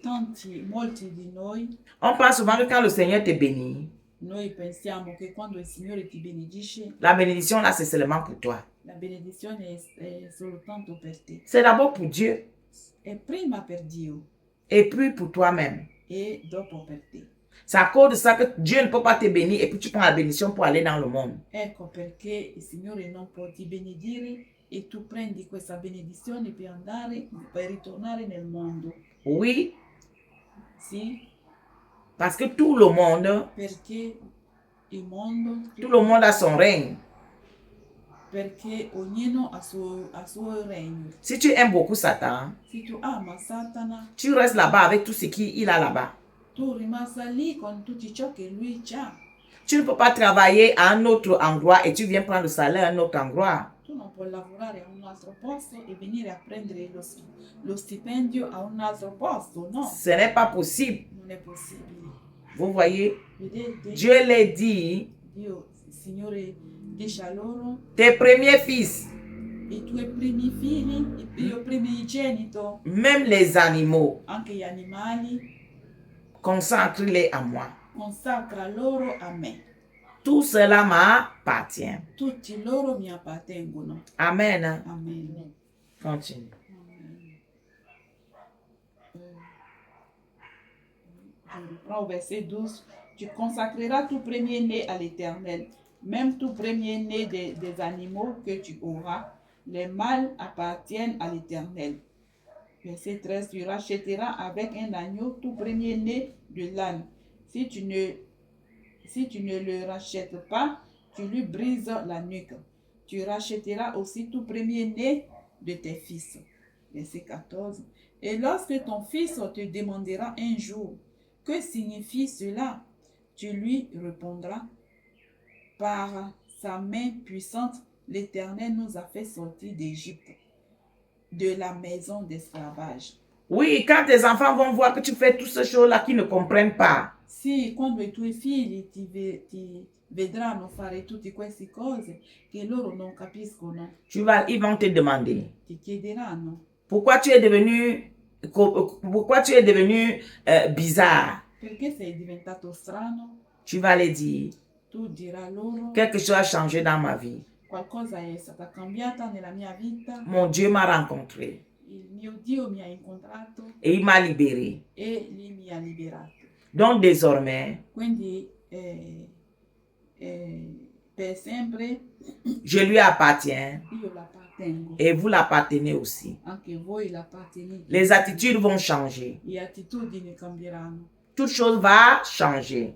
molti di noi, on pense souvent que quand le Seigneur te bénit, noi pensiamo che quando il Signore ti benedice, la bénédiction là c'est seulement pour toi. la benedizione è soltanto per te. C'est d'abord pour Dieu. È prima per Dio. Et puis pour toi-même. E dopo per te. C'est à cause de ça que Dieu ne peut pas te bénir et puis tu prends la bénédiction pour aller dans le monde. Ecco perché il Signore non può ti benedire e tu prendi questa benedizione per ritornare nel mondo. Oui. Sì. Parce que tout le monde, perché il mondo, tout le monde a son règne. Perché ognuno ha suo regno. Si tu aimes beaucoup Satan, si tu ama Satana, tu restes là-bas avec tout ce qu'il a là-bas. Tu rimasa lì con tutto ciò che lui ha. Tu ne peux pas travailler à un autre endroit et tu viens prendre le salaire à un autre endroit. Tu non puoi lavorare a un altro posto e venire a prendere lo stipendio a un altro posto, no. Ce n'est pas possible. Non è possibile. Vous voyez? Vedete? Dieu l'a dit. Dio, il Signore dice a loro. Tes premiers fils. I tuoi primi figli, il tuo primogenito. Même les animaux. Anche gli animali. Consacre-les à moi. Consacra loro a me. Tout cela m'appartient. Tutti loro mi appartengono. Amen. Amen. Continue. Je reprends au verset 12. Tu consacreras tout premier-né à l'Éternel, même tout premier-né des animaux que tu auras. Les mâles appartiennent à l'Éternel. Verset 13. Tu rachèteras avec un agneau tout premier-né de l'âne. Si tu ne le rachètes pas, tu lui brises la nuque. Tu rachèteras aussi tout premier-né de tes fils. Verset 14. Et lorsque ton fils te demandera un jour, que signifie cela? Tu lui répondras, par sa main puissante, l'Éternel nous a fait sortir d'Égypte, de la maison d'esclavage. Oui, quand tes enfants vont voir que tu fais toutes ces choses-là qu'ils ne comprennent pas, Sì, quando i tuoi figli ti vedranno fare tutte queste cose che loro non capiscono, ils vont te demander ti chiederanno pourquoi tu es devenu bizarre. perché sei diventato strano. Tu vas les dire, Tu dirai loro quelque chose a changé dans ma vie. qualcosa è stata cambiata nella mia vita. Mon Dieu m'a rencontré Il mio Dio mi ha incontrato et il m'a libéré. e lui mi ha liberato. Donc désormais, Quindi per sempre je lui appartiens io l'appartengo, et vous l'appartenez aussi. anche voi l'appartenete. Les attitudes vont changer. Le attitudini cambieranno, Toute chose va changer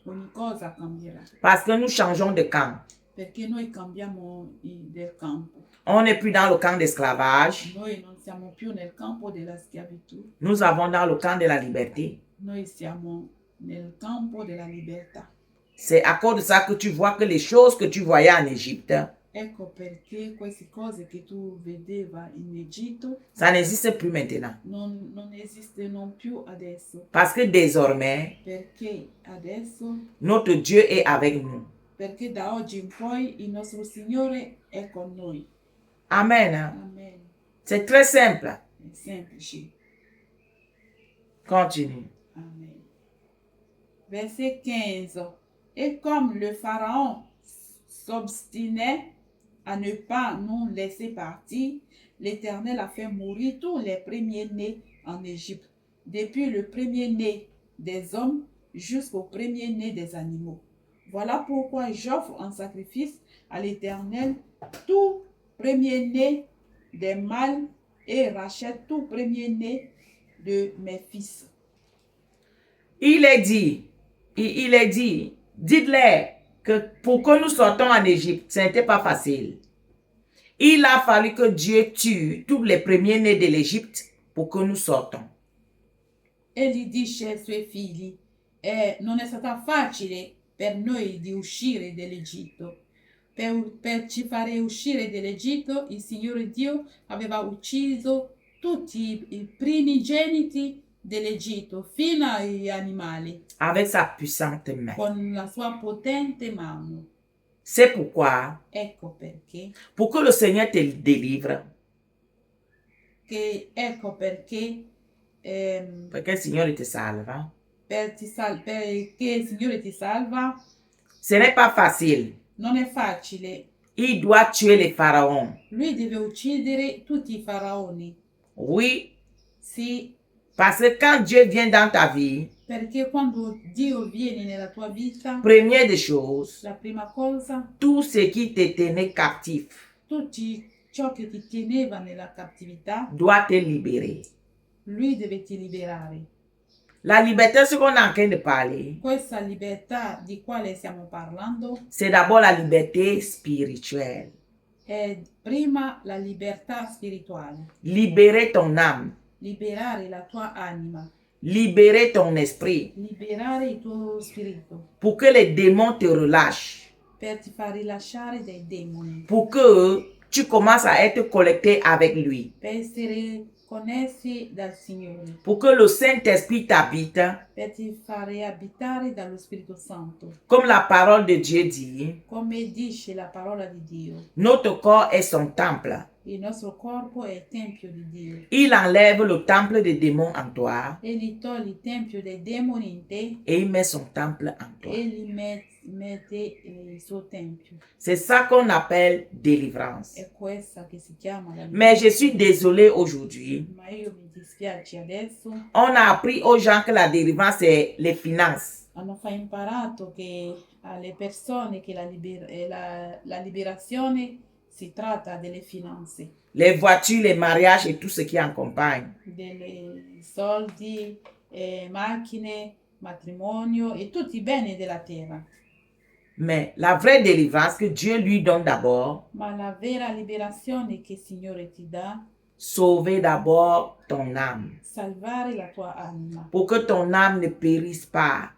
ogni cosa cambierà, parce que nous changeons de camp. perché noi cambiamo del campo. On n'est plus dans le camp d'esclavage. Noi non siamo più nel campo della schiavitù, Nous avons dans le camp de la liberté. noi siamo nel campo della libertà. C'est à cause de ça que tu vois que les choses que tu voyais en Égypte, Ecco perché queste cose che tu vedeva in Egitto ça n'existe plus maintenant. non esistono più adesso, Parce que désormais, perché adesso, notre Dieu est avec nous. perché da oggi in poi il nostro Signore è con noi. Amen. Amen. C'est très simple. È semplice. Continue. Amen. Verset 15. Et comme le Pharaon s'obstinait à ne pas nous laisser partir, l'Éternel a fait mourir tous les premiers-nés en Égypte, depuis le premier-né des hommes jusqu'au premier-né des animaux. Voilà pourquoi j'offre en sacrifice à l'Éternel tout premier-né des mâles et rachète tout premier-né de mes fils. Il est dit, dites-leur que pour que nous sortons en Égypte, ce n'était pas facile. Il a fallu que Dieu tue tous les premiers-nés de l'Égypte pour que nous sortons. E gli dice ai suoi figli, non è stata facile per noi di uscire dall'Egitto. Per ci fare uscire dall'Egitto, il Signore Dio aveva ucciso tutti i primigeniti dell'Egitto, fino agli animali, Avec sa puissante main. con la sua potente mano. C'est pourquoi, Ecco perché, pour que le Seigneur te délivre, ecco perché, perché il Signore te salva, perché il Signore ti salva, ce n'est pas facile. non è facile. Il doit tuer les pharaons. Lui deve uccidere tutti i faraoni. Oui, Sì, parce que quand Dieu vient dans ta vie, perché quando Dio viene nella tua vita, première des choses, la prima cosa, tout ce qui te tenait captif tutti ciò che ti teneva nella cattività, doit te libérer. lui deve ti liberare. La liberté, ce qu'on est en train de parler, Questa libertà di quale stiamo parlando c'est d'abord la liberté spirituelle. è prima la libertà spirituale, Libérer ton âme, liberare la tua anima, libérer ton esprit liberare il tuo spirito, pour que les démons te relâchent, per ti far rilasciare dai demoni, pour que tu commences à être connecté avec lui, per essere connessi dal Signore, pour que le Saint-Esprit t'habite, per ti fare abitare dallo Spirito Santo. comme la parole de Dieu dit, Come dice la parola di Dio, notre corps est son temple. Il nostro corpo è tempio di Dio. Il enlève le temple des démons en toi Egli toglie il tempio dei demoni in te et il met son temple en toi. e gli mette il suo tempio. C'est ça qu'on appelle délivrance. È questa che si chiama la Mais je libertà. suis désolée aujourd'hui. Ma io mi dispiace adesso. On a appris aux gens que la délivrance, c'est les finances. Hanno imparato che alle persone che la liberazione si tratta delle finanze, Les voitures, les mariages et tout ce qui accompagne. dei soldi, macchine, matrimonio e tutti i beni della terra. Mais la vraie délivrance que Dieu lui donne d'abord, Ma la vera liberazione che il Signore ti dà, sauver d'abord ton âme. salvare la tua anima, Pour que ton âme ne périsse pas.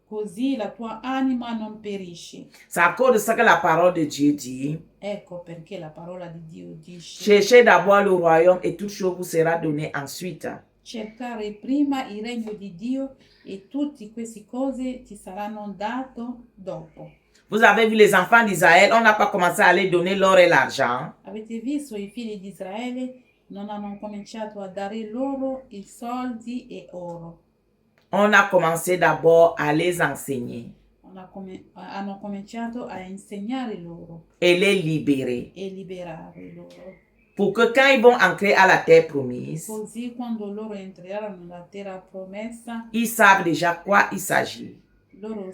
così la tua anima non perisce. C'est à cause de ça que la parole de Dieu dit, Ecco perché la parola di Dio dice: cherchez d'abord le royaume et toute chose vous sera donnée ensuite. cercare prima il regno di Dio e tutte queste cose ti saranno date dopo. Vous avez vu les enfants d'Israël, on n'a pas commencé à les donner l'or et l'argent. Avete visto i figli di Israele? Non hanno cominciato a dare loro i soldi e oro. On a commencé d'abord à les enseigner Hanno cominciato a insegnare loro et les libérer. e liberare loro. Pour que quand ils vont entrer à la terre promise, Così quando loro entreranno nella terra promessa, ils savent déjà quoi il s'agit. loro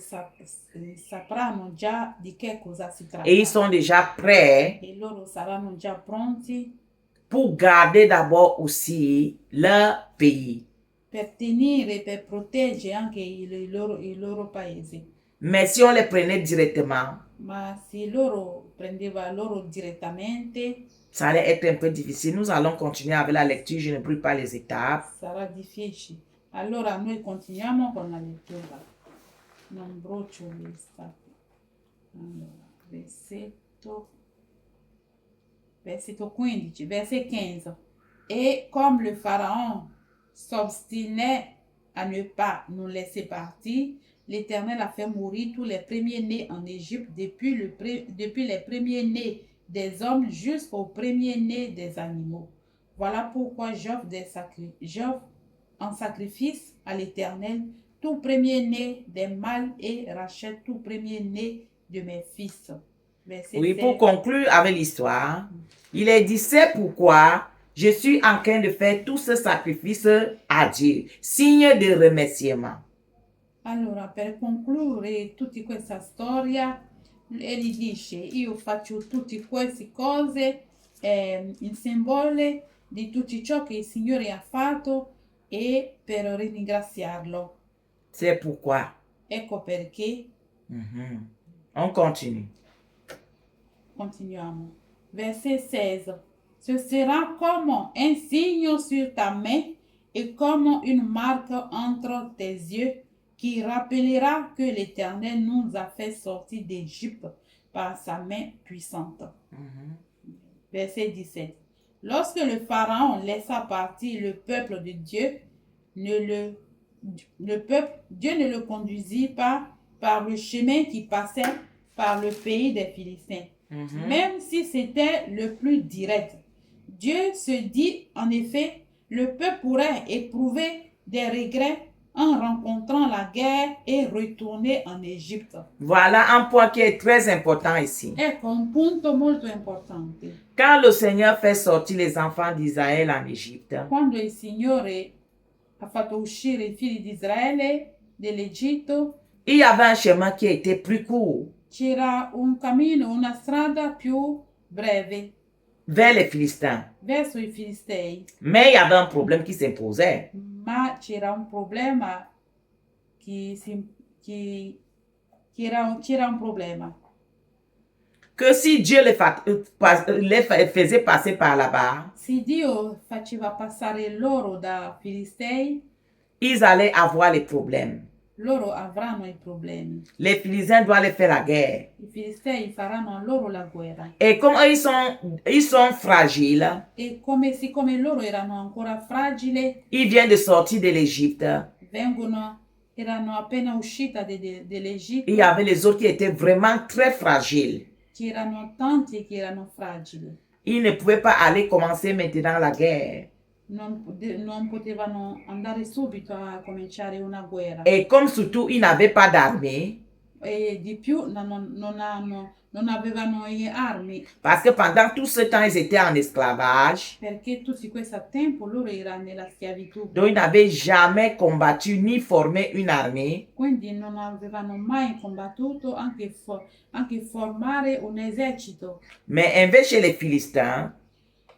sapranno già di che cosa si tratta. Et ils sont déjà prêts E loro saranno già pronti pour garder d'abord aussi leur pays. per tenere, per proteggere anche il loro paese. Mais si on les prenait directement, Ma se loro prendeva loro direttamente, ça allait être un peu difficile. Nous allons continuer avec la lecture, je ne brûle pas les étapes. sarà difficile. Allora noi continuiamo con la lettura. Non brucio le stappe. Allora, versetto 15, verset 15. Et comme le Pharaon s'obstinait à ne pas nous laisser partir, l'Éternel a fait mourir tous les premiers-nés en Égypte, depuis les premiers-nés des hommes jusqu'aux premiers-nés des animaux. Voilà pourquoi j'offre en sacrifice à l'Éternel tout premier-né des mâles et rachète tout premier-né de mes fils. Verset Oui, 7. pour conclure avec l'histoire, il est dit, c'est pourquoi je suis en train de faire tout ce sacrifice à Dieu, signe de remerciement. Allora, per concludere tutta questa storia, egli dice: io faccio tutte queste cose in simbolo di tutto ciò che il Signore ha fatto e per ringraziarlo. C'est pourquoi. Ecco perché. On continue. Continuiamo. Verset 16. Ce sera comme un signe sur ta main et comme une marque entre tes yeux qui rappellera que l'Éternel nous a fait sortir d'Égypte par sa main puissante. Verset 17. Lorsque le Pharaon laissa partir le peuple de Dieu, Dieu ne le conduisit pas par le chemin qui passait par le pays des Philistins, même si c'était le plus direct. Dieu se dit en effet, le peuple pourrait éprouver des regrets en rencontrant la guerre et retourner en Égypte. Voilà un point qui est très important ici. Ecco un punto molto importante. Quand le Seigneur fait sortir les enfants d'Israël en Égypte, Quando il Signore ha fatto uscire i figli di Israele dell'Egitto, il y avait un chemin qui était plus court c'era un cammino, una strada più breve vers les Philistins. verso i Filistei, Mais il y avait un problème qui s'imposait. ma c'era un problema c'era un problema. Que si Dieu les faisait passer par là-bas, Se Dio faceva passare loro da Filistei, ils allaient avoir les problèmes. loro avranno i problemi. Les Philistins doivent les faire la guerre. I Filistei faranno a loro la guerra. Et comme eux, ils sont fragiles, E siccome loro erano ancora fragili, ils viennent de sortir de l'Égypte. erano appena uscita dell'Egitto. Il y avait les autres qui étaient vraiment très fragiles. C'erano tanti che erano fragili. Ils ne pouvaient pas aller commencer maintenant la guerre. non potevano andare subito a cominciare una guerra. Et comme surtout, ils n'avaient pas d'armée, E di più non avevano armi, parce que pendant tout ce temps, ils étaient en esclavage. perché tutto questo tempo loro erano nella schiavitù. Donc, ils n'avaient jamais combattu ni formé une armée. Quindi non avevano mai combattuto anche formare un esercito. Mais invece chez les Philistins,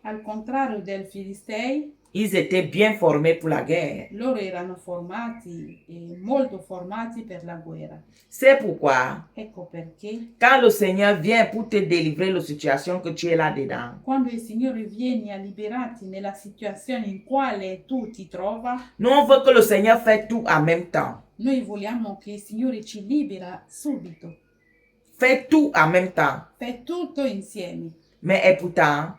Al contrario del Filistei, ils étaient bien formés pour la guerre. loro erano formati, molto formati per la guerra. C'est pourquoi, Ecco perché quand le Seigneur vient pour te délivrer de la situation que tu es là-dedans, quando il Signore viene a liberarti nella situazione in quale tu ti trova, nous on veut que le Seigneur fasse tout en même temps. noi vogliamo che il Signore ci libera subito. Fait tout en même temps. Fai tutto insieme. Mais et pourtant,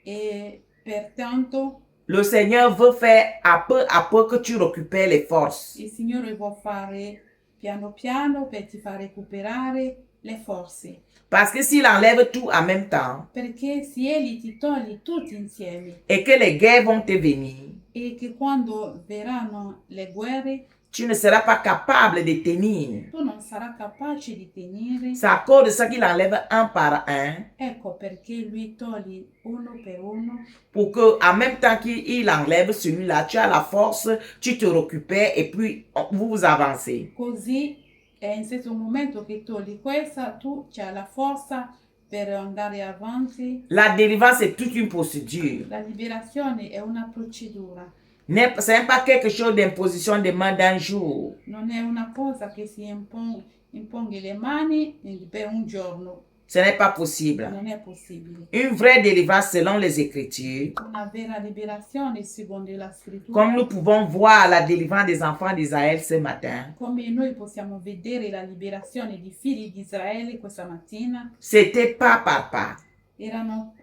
E pertanto le Seigneur veut faire à peu que tu récupères les forces. il Signore vuol fare piano piano per ti far recuperare le forze. Parce que s'il enlève tout en même temps Perché se egli ti toglie tutti insieme et que les guerres vont te venir, e che quando verranno le guerre tu ne seras pas capable de tenir. tu non sarai capace di tenere. C'est à cause de ça qu'il enlève un par un. Ecco perché lui toglie uno per uno. Pour que, en même temps qu'il enlève celui-là, tu as la force, tu te récupères et puis vous avancez. Così in questo momento che togli questa, tu hai la forza per andare avanti. La délivrance est toute une procédure. La liberazione è una procedura. Ce n'est pas quelque chose d'imposition de main d'un jour. Non è una cosa che si imponghi le mani per un giorno. Ce n'est pas possible. Non è possibile. Une vraie délivrance selon les Écritures, Una vera liberazione secondo la scrittura. comme nous pouvons voir la délivrance des enfants d'Israël ce matin, Come noi possiamo vedere la liberazione di figli di Israele questa mattina, c'était pas par pas. erano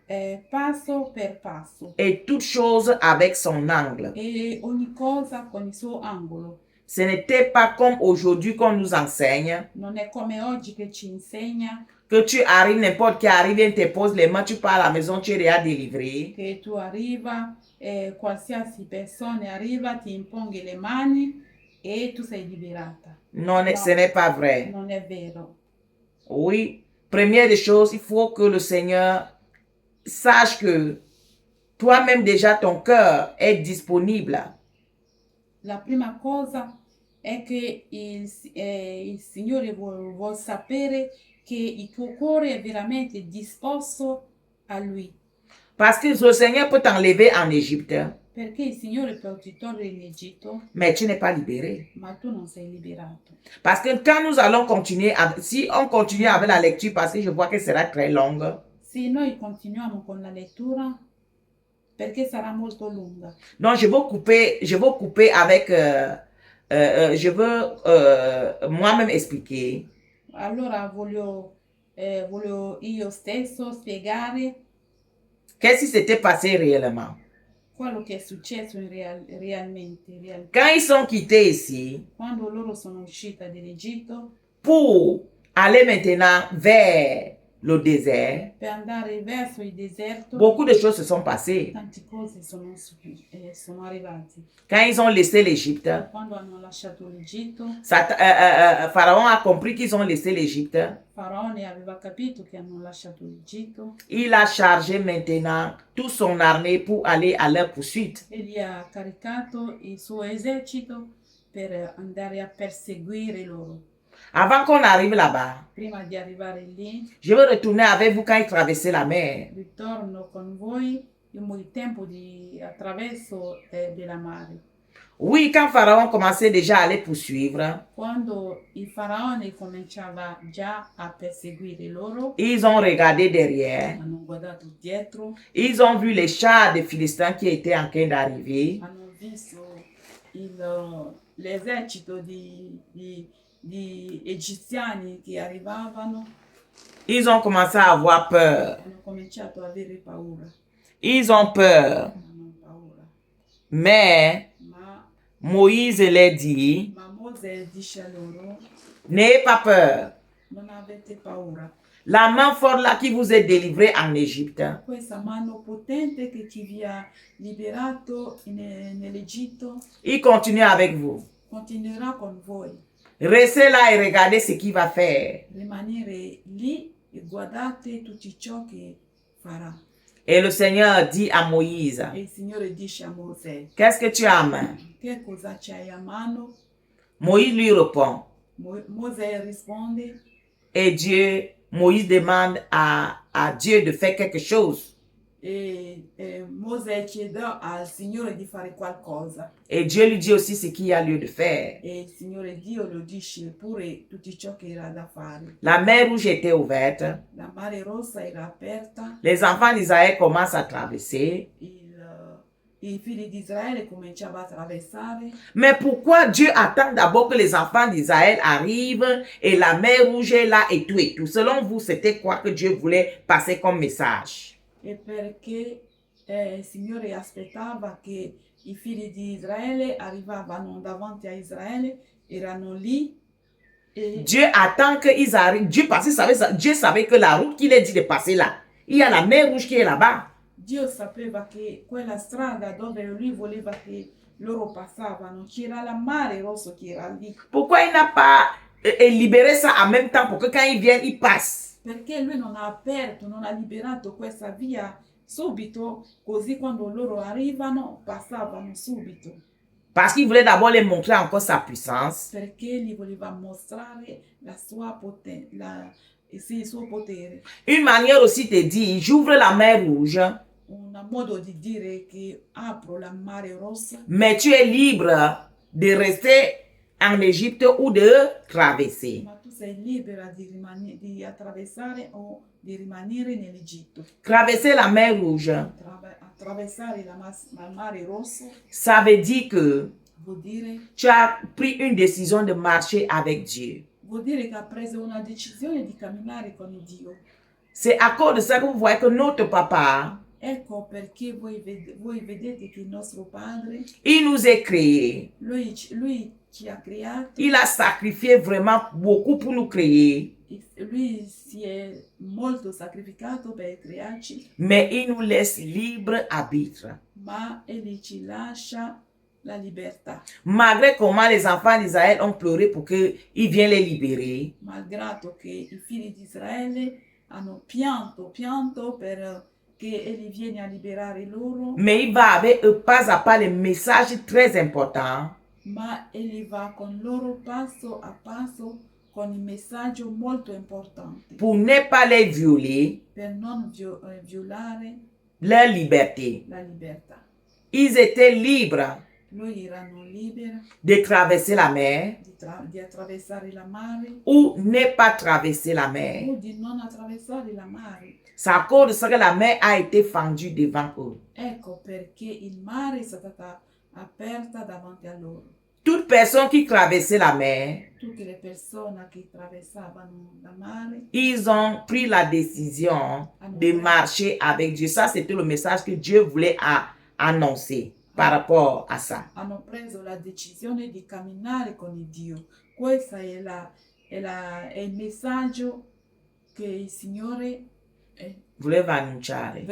passo per passo. Et toute chose avec son angle. E ogni cosa con il suo angolo. Ce n'était pas comme aujourd'hui qu'on nous enseigne Non è come oggi che ci insegna que tu arrives, n'importe qui arrive, il te pose les mains, tu pars à la maison, tu es déjà délivré. che tu arriva, qualsiasi persona arriva, ti imponghi le mani e tu sei liberata. Non, No. ce n'est pas vrai. Non è vero. Oui, première des choses, il faut que le Seigneur sache que toi-même déjà ton cœur est disponible. La prima cosa è che il Signore vuol sapere che il tuo cuore è veramente disposto a Lui. Parce que le Seigneur peut t'enlever en Égypte, Perché il Signore può ti togliere in Egitto, mais tu n'es pas libéré. ma tu non sei liberato. Parce que quand nous allons continuer, si on continue avec la lecture, parce que je vois que sera très longue, Se noi continuiamo con la lettura, perché sarà molto lunga. donc je veux couper avec, je veux moi-même expliquer. Allora voglio io stesso spiegare Qu'est-ce qui s'était passé réellement? quello che è successo realmente. Quand ils sont quittés ici, Quando loro sono usciti dall'Egitto pour aller maintenant vers le désert, per andare verso il deserto, beaucoup de choses se sont passées. tante cose sono arrivate. Quand ils ont laissé l'Égypte, Quando hanno lasciato l'Egitto, Pharaon a compris qu'ils ont laissé l'Égypte. Faraone aveva capito che hanno lasciato l'Egitto Il a chargé maintenant toute son armée pour aller à leur poursuite. e gli ha caricato il suo esercito per andare a perseguire loro. Avant qu'on arrive là-bas, Prima di arrivare lì, je veux retourner avec vous quand ils traversaient la mer. ritorno con voi il tempo di attraverso della mare. Oui, quand Pharaon commençait déjà à les poursuivre, Quando il faraone cominciava già a perseguire loro, ils ont regardé derrière. hanno guardato dietro, Ils ont vu les chars des Philistins qui étaient en train d'arriver. hanno visto l'esercito di egiziani che arrivavano, Ils ont commencé à avoir peur. hanno cominciato ad avere paura. Ils ont peur. Hanno paura. Mais Moïse leur dit, Ma Mose dice a loro, n'ayez pas peur. non avete paura. La main forte là qui vous est délivrée en Égypte. Questa mano potente che ti vi ha liberato nell'Egitto Il continue avec vous. continuerà con voi. Restez là et regardez ce qu'il va faire. Rimanere lì e guardate tutto ciò che farà. Et le Seigneur dit à Moïse, E il Signore dice a Mosè, qu'est-ce que tu as en main? che cosa c'hai a mano? Moïse lui répond. Mosè risponde Et Moïse demande à Dieu de faire quelque chose. e Mosè chiede al Signore di fare qualcosa. Et Dieu lui dit aussi ce qu'il y a lieu de faire. E il Signore Dio lo dice pure tutto ciò che era da fare. La mer Rouge était ouverte. La mare rossa era aperta. Les enfants d'Israël commencent à traverser. I figli di Israele cominciavano a attraversare. Mais pourquoi Dieu attend d'abord que les enfants d'Israël arrivent et la mer Rouge est là et tout et tout? Selon vous, c'était quoi que Dieu voulait passer comme message? E perché il Signore aspettava che i figli di Israele arrivavano davanti a Israele, erano lì. E Dieu attend qu'ils arrivent. Dieu savait que la route qu'il a dit de passer là, il y a la mer Rouge qui est là-bas. Dio sapeva che quella strada dove lui voleva che loro passavano, c'era la mare rosso che era lì. Pourquoi il n'a pas libéré ça en même temps pour que quand ils viennent, ils passent? Perché lui non ha aperto, non ha liberato questa via subito, così quando loro arrivano passavano subito. Parce qu'il voulait d'abord les montrer encore sa puissance. Perché gli voleva mostrare la sua il suo potere. Une manière aussi de dire, j'ouvre la mer Rouge. Un modo di dire che apro la mare rossa. Mais tu es libre de rester en Égypte ou de traverser. Ma tu sei libera di attraversare o di rimanere nell'Egitto. Traverser la mer Rouge. Attraversare la mare rosso. Ça veut dire que vuol dire tu as pris une décision de marcher avec Dieu. Vuol dire che ha preso una decisione di camminare con Dio. C'est à cause de ça que vous voyez que notre papa, ecco perché voi vedete che il nostro Padre, il nous a créés. Lui ci ha creati. Il a sacrifié vraiment beaucoup pour nous créer. Lui si è molto sacrificato per crearci. Mais il nous laisse libre arbitre. Ma egli ci lascia la libertà. Malgré comment les enfants d'Israël ont pleuré pour qu'ils viennent les libérer. Malgrado che i figli di Israele hanno pianto per che egli viene a liberare loro. Mais il va avec eux pas à pas les messages très importants. Ma egli va con loro passo a passo con il messaggio molto importante. Pour ne pas les violer. Per non violare leur liberté. La libertà. Ils étaient libres. Loro erano liberi de traverser la mer. Di attraversare la mare. Ou ne pas traverser la mer. O di non attraversare la mare. C'est à cause de ça que la mer a été fendue devant eux. Ecco perché il mare è stata aperta davanti a loro. Toute personne qui traversait la mer, tutte le persone che attraversavano la mare, ils ont pris la décision de marcher avec Dieu. Ça, c'était le message que Dieu voulait annoncer par rapport à ça. Hanno preso la decisione di camminare con il Dio. Questo è il messaggio che il Signore voleva annunciare.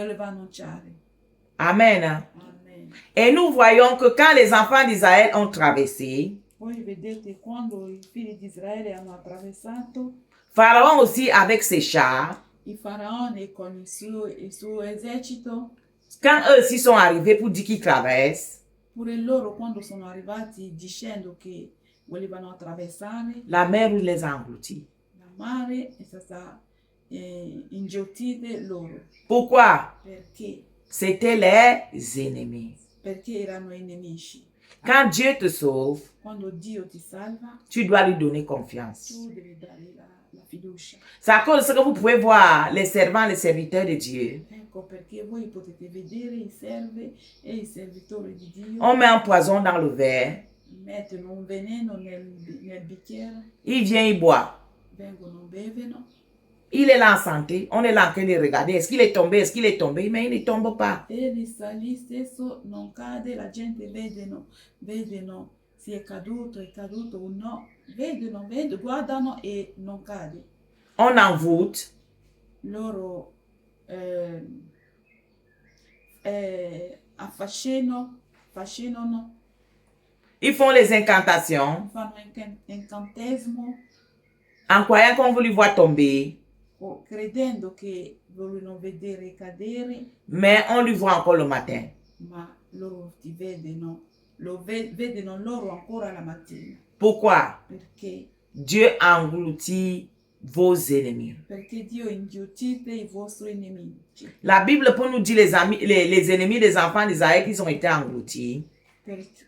Amen. Amen. Et nous voyons que quand les enfants d'Israël ont traversé, voi vedete quando i figli di Israele hanno attraversato, Pharaon aussi avec ses chars, il faraone con il suo esercito, quand eux aussi sont arrivés pour dire qu'ils traversent, pure loro quando sono arrivati dicendo che volevano attraversare, la mer les a engloutis. La mare è stata inghiottita loro. Pourquoi? Perché? C'était les ennemis. Perché erano nemici. Quand Dieu te sauve, quando Dio ti salva, tu dois lui donner confiance. Tu devi dare la fiducia. C'est à cause de ce que vous pouvez voir les servants, les serviteurs de Dieu. Ecco perché voi potete vedere i servi e i servitori di Dio. On met un poison dans le verre. Mettono un veleno nel bicchiere. Il vient, il boit. Vengono, bevono. Il est là en santé, on est là en train de regarder, est-ce qu'il est tombé, mais il ne tombe pas. Egli sta lì stesso, non cade, la gente vedono se è caduto o no, vedono, guardano e non cade. On envoûte. loro affascinano, Ils font les incantations fanno incantesimo en croyant qu'on veut lui voir tomber, o credendo che vogliono vedere cadere, mais on lui voit encore le matin. ma loro ti vedono, vedono loro ancora la mattina. Pourquoi? Perché? Dieu engloutit vos ennemis. Perché Dio ingiustite i vostri nemici. La Bible peut nous dire les ennemis des enfants d'Israël qui ont été engloutis.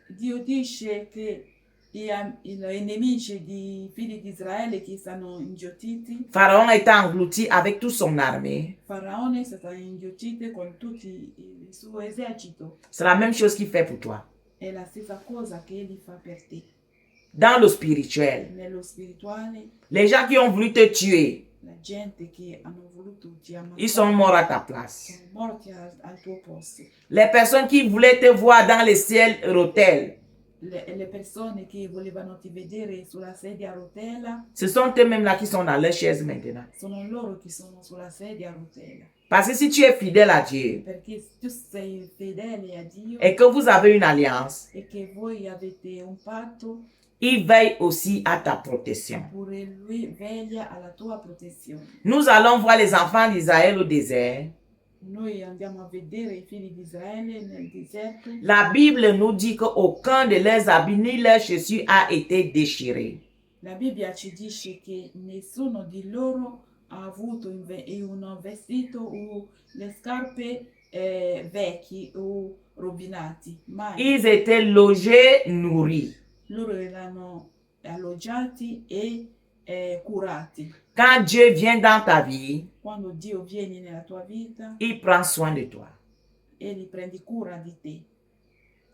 Dio dice che i nemici di figli di Israele che sono ingiustiti. Pharaon a été englouti avec toute son armée. Faraone è stato ingiustito con tutto il suo esercito. C'est la même chose qu'il fait pour toi. È la stessa cosa che egli fa per te. Dans le spirituel, Nello spirituale, les gens qui ont voulu te tuer, la gente che hanno voluto ti ammazzare, ils sont morts à ta place. sono morti al tuo posto. Les personnes qui voulaient te voir dans les ciels rotels, Le persone che volevano ti vedere sulla sedia a rotella, ce sont eux-mêmes là qui sont dans leur chaise maintenant. sono loro che sono sulla sedia a rotella. Parce que si tu es fidèle à Dieu Perché tu sei fedele a Dio et que vous avez une alliance, e che voi avete un patto, il veille aussi à ta protection. pure lui veglia alla tua protezione. Nous allons voir les enfants d'Israël au désert. Noi andiamo a vedere i figli di Israele nel deserto. La Bible nous dit qu'aucun de leurs habits ni leurs chaussures a été déchiré. La Bibbia ci dice che nessuno di loro ha avuto un vestito o le scarpe vecchi o rovinati. Mai. Ils étaient logés, nourris. Loro erano alloggiati e curati. Quand Dieu vient dans ta vie, Quando Dio viene nella tua vita, il prend soin de toi. egli prende cura di te.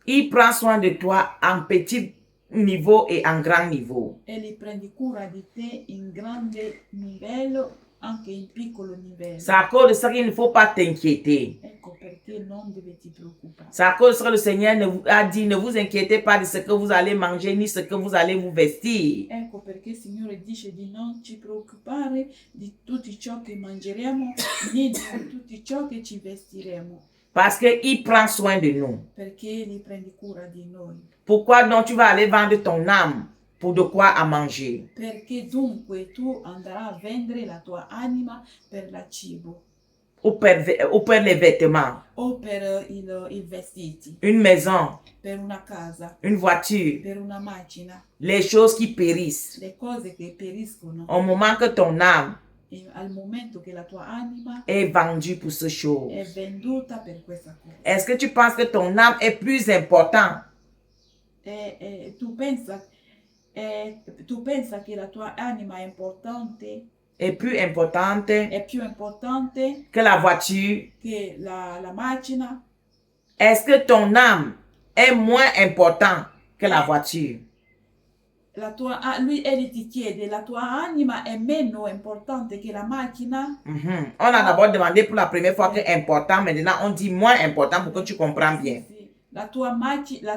Il prend soin de toi en petit niveau et en grand niveau. Egli prende cura di te in grande livello, anche in piccolo livello. C'est à cause de ça qu'il ne faut pas t'inquiéter. Ecco perché non devi ti preoccupare. C'est à cause de ça que le Seigneur a dit, ne vous inquiétez pas de ce que vous allez manger ni ce que vous allez vous vestir. Ecco perché il Signore dice di non ci preoccupare di tutto ciò che mangeremo, né di tutto ciò che ci vestiremo, Parce qu'il prend soin de nous. perché Egli prende cura di noi. Pourquoi donc tu vas aller vendre ton âme pour de quoi à manger? Perché dunque tu andrai a vendere la tua anima per la cibo Ou per les vêtements, o per i vestiti, une maison, per una casa, une voiture, per una macchina, les choses qui périssent. le cose che periscono. Au moment que ton âme E al momento che la tua anima est vendue pour ce chose, è venduta per questa cosa. est-ce que tu penses que ton âme est plus importante Tu pensa che la tua anima è importante, est plus importante è più importante que la voiture? che la macchina? Est-ce que ton âme est moins important que la voiture? Lui egli ti chiede, la tua anima è meno importante che la macchina? On a d'abord demandé pour la première fois que important, maintenant on dit moins important pour que tu comprends bien. Sì. La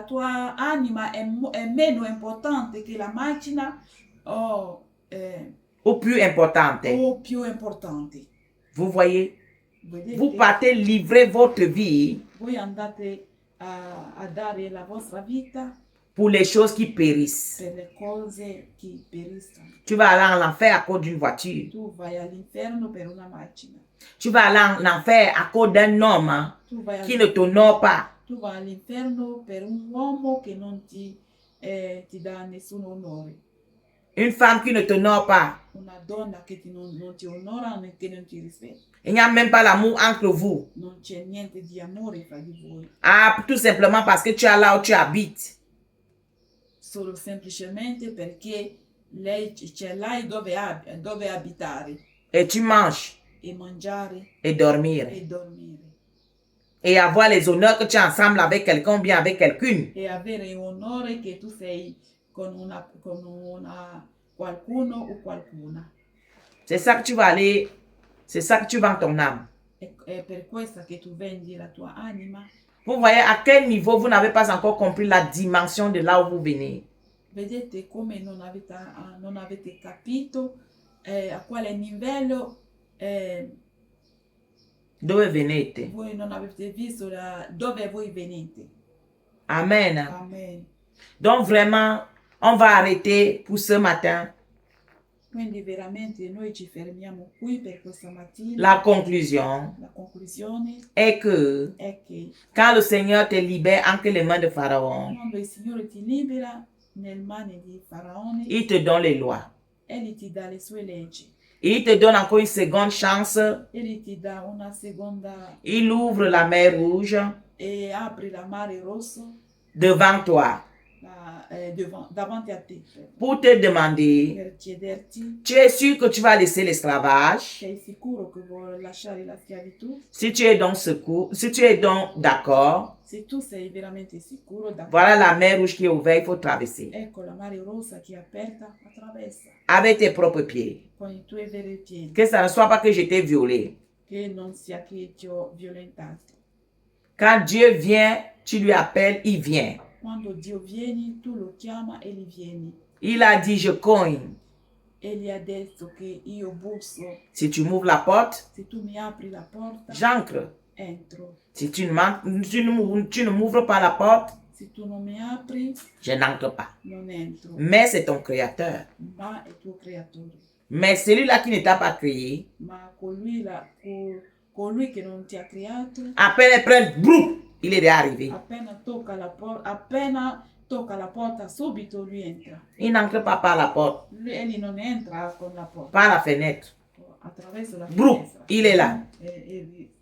tua anima è meno importante che la macchina Ou plus importante. o più importante? Vous voyez? Vedete? Vous partez livrer votre vie Voi andate a dare la vostra vita pour les choses qui périssent. per le cose che periscono. Tu vas aller en enfer à cause d'une voiture. Tu vai all'inferno per una macchina. Tu vas aller en enfer à cause d'un homme Tu vai qui ne t'honore pas. Tu vai all'inferno per un uomo che non ti dà nessun onore. Une femme qui ne t'honore pas. Una donna che non ti onora e che non ti rispetta. Il n'y a même pas l'amour entre vous. Non c'è niente di amore fra di voi. Ah, tout simplement parce que tu es là où tu habites. Solo semplicemente perché lei c'è là dove abitare. Et tu manges E mangiare et dormir. e dormire. Et avoir les honneurs que tu es ensemble avec quelqu'un ou bien avec quelqu'une. E avere onore che tu sei con qualcuno o qualcuna. C'est ça que tu vas aller, c'est ça que tu vends ton âme. È per questo che tu vendi la tua anima. Vous voyez à quel niveau vous n'avez pas encore compris la dimension de là où vous venez. Vedete come non avete capito a quale livello dove venite. voi non avete visto dove voi venite. Amen. Amen. Donc vraiment, on va arrêter pour ce matin. Quindi veramente noi ci fermiamo qui per questa mattina. La conclusion La conclusione est que è che quand le Seigneur te libère entre les mains de Pharaon, quando il Signore ti libera nelle mani di Faraone, il te donne les lois. egli ti dà le sue leggi. Il te donne encore une seconde chance. Egli ti dà una seconda Il ouvre la mer Rouge e apri la mare rosso devant toi davanti a te pour te demander, per chiederti: tu es sûr que tu vas laisser l'esclavage? sei sicuro che vuoi lasciare la schiavitù? Si tu es donc d'accord, Se tu sei veramente sicuro, voilà la mer Rouge qui est ouverte, il faut traverser. ecco la mare rossa che è aperta, attraversa Avec tes propres pieds. con i tuoi veri piedi, Que ça ne soit pas que je t'ai violé. che non sia che ti ho violentato. Quand Dieu vient, tu lui appelles, il vient. Quando Dio viene, tu lo chiama e gli vieni. Il a dit, je cogne. Egli ha detto che io busso. Si tu m'ouvres la porte, Se tu mi apri la porta, j'entre. entro. Si tu ne m'ouvres pas la porte, Se tu non mi apri, je n'entre pas. non entro. Mais c'est ton créateur. Ma è tuo creatore. Mais celui-là qui ne t'a pas créé, Ma colui che non ti ha creato, à peine prend, boum, il est déjà arrivé. appena tocca la porta, subito lui entra. Il n'entre pas par la porte, Egli non entra con la porta, par la fenêtre. attraverso la Boum, finestra. il est là.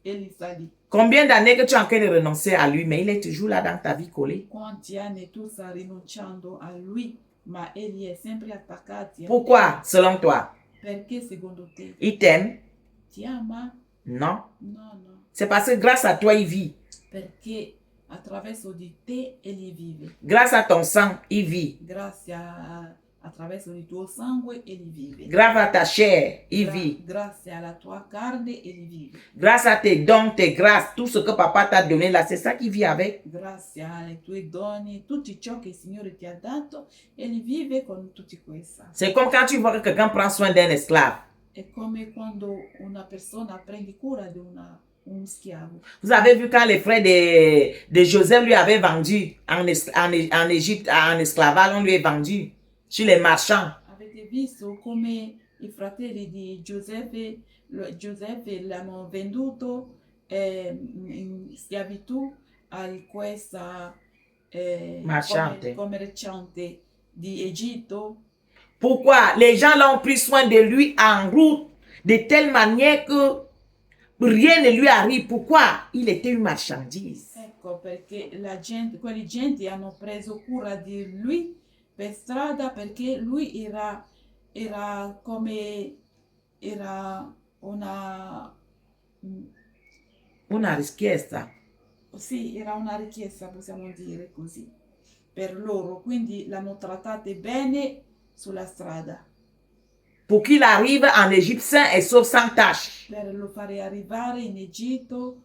Egli sta lì. Combien d'années que tu es en train de renoncer à lui, mais il est toujours là dans ta vie collé. Quanti anni tu stai rinunciando a lui, ma egli è sempre attaccato a Pourquoi, selon toi? te? Perché secondo te Il t'aime? ti ama? Non. No. C'est parce que grâce à toi, il vit. Perché attraverso di te egli vive. Grâce à ton sang, il vit. Attraverso il tuo sangue egli vive. Grâce à ta chair, il vit. Grazie alla tua carne egli vive. Grâce à tes dons, tes grâces, tout ce que papa t'a donné là, c'est ça qui vit avec. Grazie ai tuoi doni, tutto ciò che il Signore ti ha dato, egli vive con tutti questi. C'est comme quand tu vois que quelqu'un prend soin d'un esclave. È come quando una persona prende cura di un schiavo. Vous avez vu quand les frères de Joseph lui avaient vendu en Égypte, en esclavage, on lui a vendu chez les marchands. Avete visto come i fratelli di Giuseppe l'hanno venduto in schiavitù a questa commerciante di Egitto? Pourquoi? Les gens l'ont pris soin de lui en route de telle manière que rien ne lui arrive. Pourquoi? Il était une marchandise. Ecco perché quelli genti hanno preso cura di lui per strada, perché lui era una richiesta. Sì, era una richiesta, possiamo dire così, per loro. Quindi l'hanno trattate bene sulla strada. Pour qu'il arrive en Égypte sain et sauf sans tâche. Per lo fare arrivare in Egitto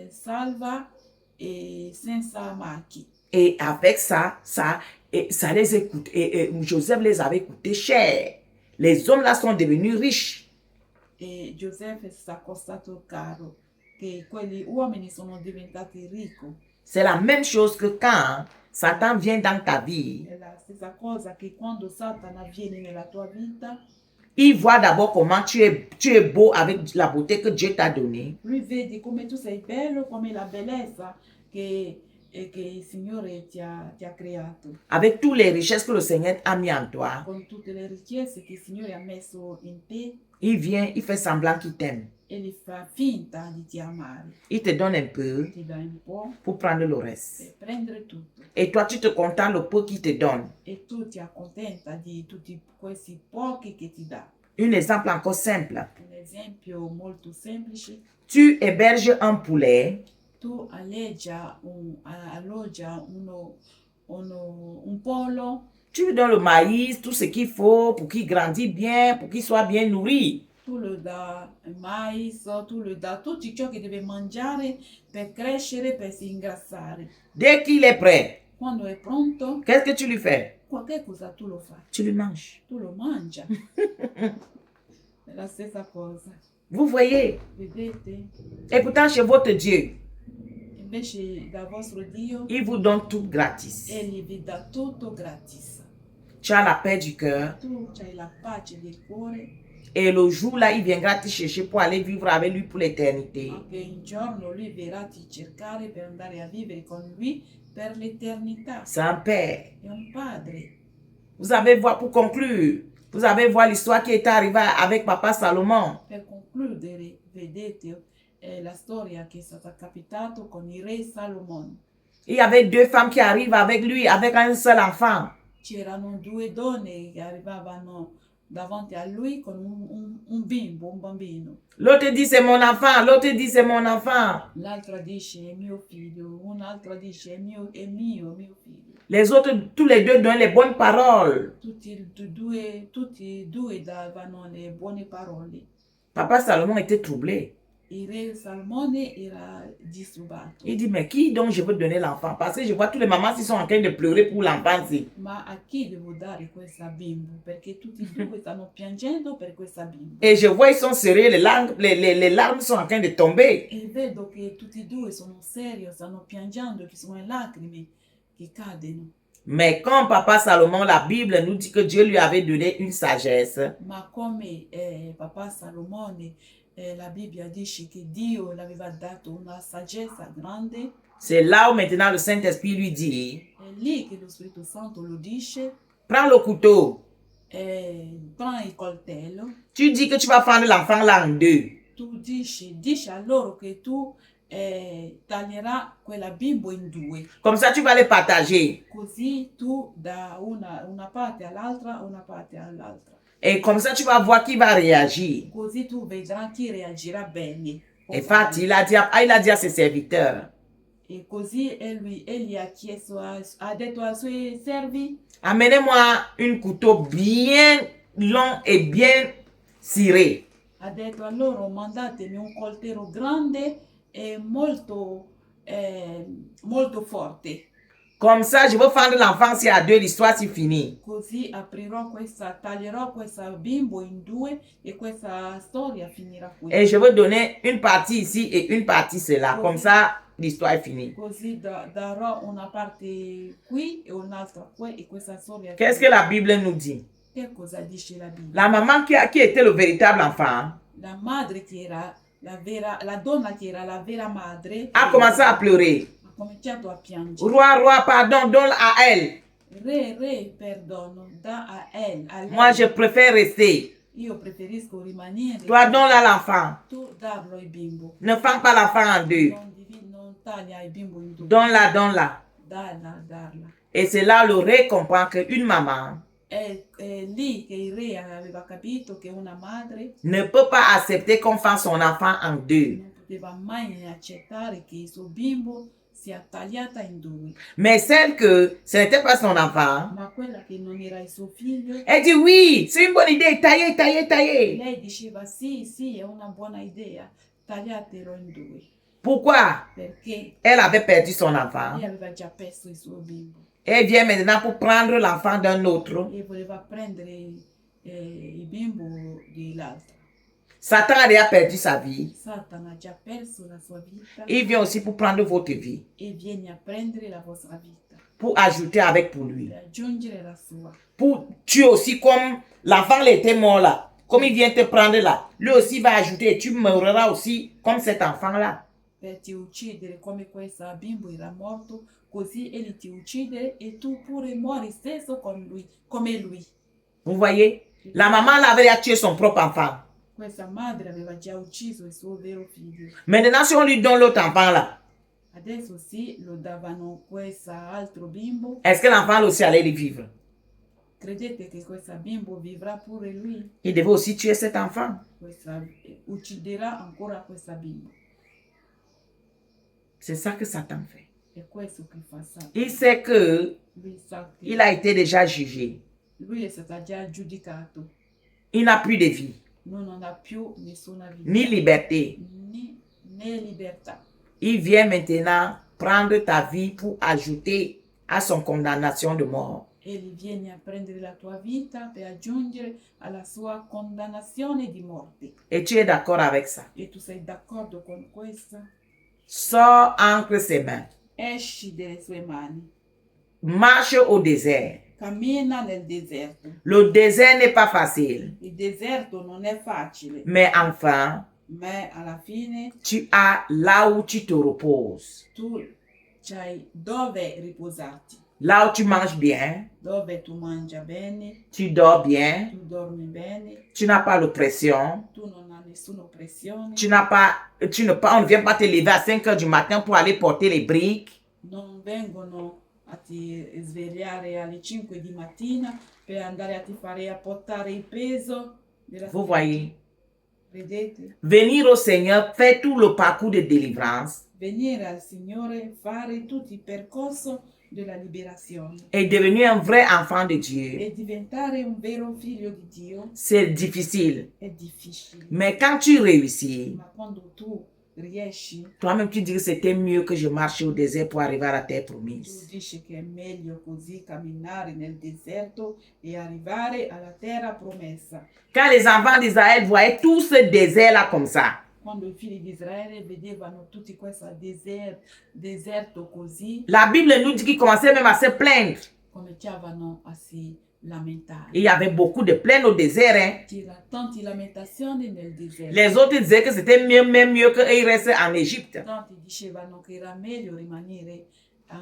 salva e senza macchie. Et avec ça les écoute. Et Joseph les avait coûté cher. Les hommes là sont devenus riches. E Giuseppe sta costato caro, che quegli uomini sono diventati ricchi. C'est la même chose que quand Satan vient dans ta vie. È la stessa cosa che quando Satana viene nella tua vita. Il voit d'abord comment tu es beau avec la beauté que Dieu t'a donnée. Lui vede come tu sei bello, come la bellezza che il Signore ti ha creato. Avec toutes les richesses que le Seigneur a mis en toi. Con tutte le ricchezze che il Signore ha messo in te. Il vient, il fait semblant qu'il t'aime. E gli fa finta di ti amare. Il te donne un peu ti dà un po' pour prendre le reste. Per prendere tutto. Et toi, tu te contentes le peu qu'il te donne. E tu ti accontenta di tutti questi pochi che ti dà. Un exemple encore simple. Un esempio molto semplice. Tu héberges un poulet. Tu alloggia un pollo. Tu lui donnes le maïs, tout ce qu'il faut pour qu'il grandisse bien, pour qu'il soit bien nourri. Tu le dà il mais, tu le dà tutto ciò che deve mangiare per crescere, per si ingrassare. Dès qu'il est prêt, quando è pronto, qu'est-ce que tu lui fais? Qualche cosa tu lo fai. Tu lui manges. Tu lo mangia. È la stessa cosa. Vous voyez? Vedete? Et pourtant, chez votre Dieu, Invece da vostro Dio, il vous donne tout gratis. Egli vi dà tutto gratis. Tu as la paix du cœur. Tu hai la pace del cuore. Et le jour là, il viendra te chercher pour aller vivre avec lui pour l'éternité. Anche un giorno lui verrà ti cercare per andare a vivere con lui per l'eternità. C'est un père. È un padre. Vous avez voir, pour conclure, vous avez voir l'histoire qui est arrivée avec Papa Salomon. Per concludere, vedete la storia che è stata capitata con il re Salomone. Il y avait deux femmes qui arrivent avec lui, avec un seul enfant. C'erano due donne che arrivavano davanti a lui con un bimbo, un bambino. L'autre dit c'est mon enfant, l'autre dit c'est mon enfant. L'altra dice è mio figlio, un'altra dice è mio figlio. Les autres, tous les deux donnent les bonnes paroles. Tutti e due davano le buone parole. Papa Salomon était troublé. Il re Salomone era disturbato. Il dit, mais qui donc je veux donner l'enfant? Parce que je vois tous les mamans qui sont en train de pleurer pour l'enfant. Ma a chi devo dare questa bimbo? Perché tutti e due stanno piangendo per questa bimbo. Et je vois, ils sont sérieux, les larmes sont en train de tomber. E vedo che tutti e due sono seri, stanno piangendo, che sono le lacrime che cadono. Mais comme Papa Salomon, la Bible nous dit que Dieu lui avait donné une sagesse. Ma come Papa Salomone, la Bibbia dice che Dio le aveva dato una saggezza grande. C'est là où maintenant le Saint-Esprit lui dit, È lì che lo Spirito Santo lo dice. prends le couteau. Prends il coltello. Tu dis que tu vas fendre l'enfant là en deux. Tu dici a loro che tu taglierai quella bimbo in due. Comme ça, tu vas les partager. Così tu da una parte all'altra, una parte all'altra. Et comme ça, tu vas voir qui va réagir. Così tu vedrai chi reagirà bene. Infatti, il a dit à ses serviteurs, E così egli ha chiesto, ha detto ai suoi servi, amenez-moi un couteau bien long et bien ciré. Ha detto a loro, mandatemi un coltello grande e molto forte. Comme ça, je veux fendre l'enfant si à deux, l'histoire c'est fini. Così taglierò questa bimbo in due e questa storia finirà qui. Et je veux donner une partie ici et une partie là. Comme ça, l'histoire est finie. Così darò una parte qui e un'altra qui e questa storia. Qu'est-ce que la Bible nous dit? Che cosa dice la Bibbia? La maman qui était le véritable enfant La madre che era la donna che era la vera madre a commencé à pleurer. ha cominciato a piangere. Roi, pardon, donne à elle. Re, perdono, da a lei. Moi, je préfère rester. Io preferisco rimanere. Toi, donne-la l'enfant. Tu darlo ai bimbo. Ne fends pas l'enfant en deux. Non taglia il bimbo in due. Donne-la. Darla. Et c'est là le re comprend qu'une maman È lì che il re aveva capito che una madre ne peut pas accepter qu'on fasse son enfant en deux. non poteva mai accettare che il suo bimbo sia tagliata in due. Mais celle que ce n'était pas son enfant, Ma quella che non era il suo figlio, elle dit oui, c'est une bonne idée, taillez. lei diceva sì, è una buona idea, tagliatelo in due. Pourquoi? Perché Elle avait perdu son enfant. lei aveva già perso il suo bimbo. Elle vient maintenant pour prendre l'enfant d'un autre. E voleva prendere il bimbo dell'altro. Satan a déjà perdu sa vie. Satana ha già perso la sua vita Il vient aussi pour prendre votre vie, e viene a prendere la vostra vita, pour ajouter avec pour lui. per aggiungere la sua. Pour tuer aussi comme l'enfant était mort là. Comme il vient te prendre là, lui aussi va ajouter et tu mourras aussi comme cet enfant-là. Per ti uccidere come questa bimbo era morto, così egli ti uccide e tu pure muori stesso come lui. Vous voyez? La maman l'avait déjà tué son propre enfant. Questa madre aveva già ucciso il suo vero figlio. Maintenant, si on lui donne l'autre enfant là, Adesso sì, lo davano questo altro bimbo. est-ce que l'enfant aussi allait vivre? Credete che questa bimbo vivrà pure lui? Il devait aussi tuer cet enfant. Ucciderà ancora questa bimbo. C'est ça que Satan fait. È questo che fa Satana. Il sait que Lui sa che il a été déjà jugé. lui è stato già giudicato. Il n'a plus de vie, Lui non ha più nessuna vita. ni liberté. Né libertà. Il vient maintenant prendre ta vie pour ajouter à son condamnation de mort. Egli viene a prendere la tua vita per aggiungere alla sua condannazione di morte. Et tu es d'accord avec ça? E tu sei d'accordo con questo? Sors entre ses mains. Esci dalle sue mani. Marche au désert. Cammina nel deserto. Le désert n'est pas facile. Il deserto non è facile. Mais enfin, Ma alla fine tu as là où tu te reposes. tu c'hai dove riposarti. Là où tu manges bien, Dove tu mangi bene, tu dors bien, tu dormi bene, tu n'as pas l'oppression, tu non hai nessuna oppressione, on ne vient pas te lever à 5 heures du matin pour aller porter les briques. non vengono a ti svegliare alle 5 di mattina per andare a ti fare a portare il peso della Vous voyez, Vedete? venir au Seigneur, faire tout le parcours de délivrance Venire al Signore, fare tutto il percorso della liberazione et devenir un vrai enfant de Dieu, e diventare un vero figlio di Dio c'est difficile. è difficile. Mais quand tu réussis, Ma quando tu riesci, toi-même tu dis que c'était mieux que je marche au désert pour arriver à la terre tu promise. dici che è meglio così camminare nel deserto e arrivare alla terra promessa. Quand les enfants d'Israël voyaient tout ce désert-là comme ça, Quando i figli di Israele vedevano tutti questo deserto così, la Bible nous dit qu'ils commençaient même à se plaindre. cominciavano a si lamentare. Il y avait beaucoup de plaintes au désert. Hein. C'era tante lamentazioni nel deserto. Les autres disaient que c'était même mieux qu'ils restent en Égypte. Tanti dicevano che era meglio rimanere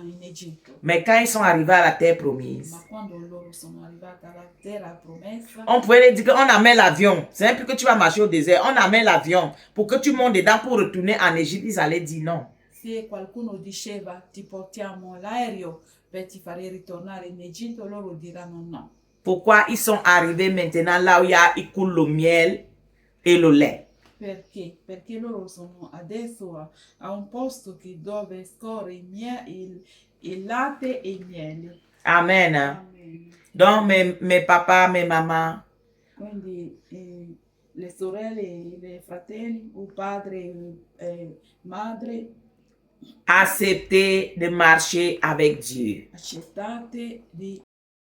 in Egitto. Mais quand ils sont arrivés à la terre promise, Ma quando loro sono arrivati alla terra promessa, on pouvait leur dire qu'on amène l'avion. C'est un peu que tu vas marcher au désert. On amène l'avion pour que tu montes dedans pour retourner en Égypte. Ils allaient dire non. se qualcuno diceva ti portiamo l'aereo per ti fare ritornare in Egitto, loro diranno no. Pourquoi ils sont arrivés maintenant là où il coule le miel et le lait? Perché? Perché loro sono adesso a un posto dove scorre il latte e il miele. Amen. Amen. Donc mes papas, mes mamans, Quindi le sorelle, i fratelli, il padre e madre, acceptez de marcher avec Dieu. accettate di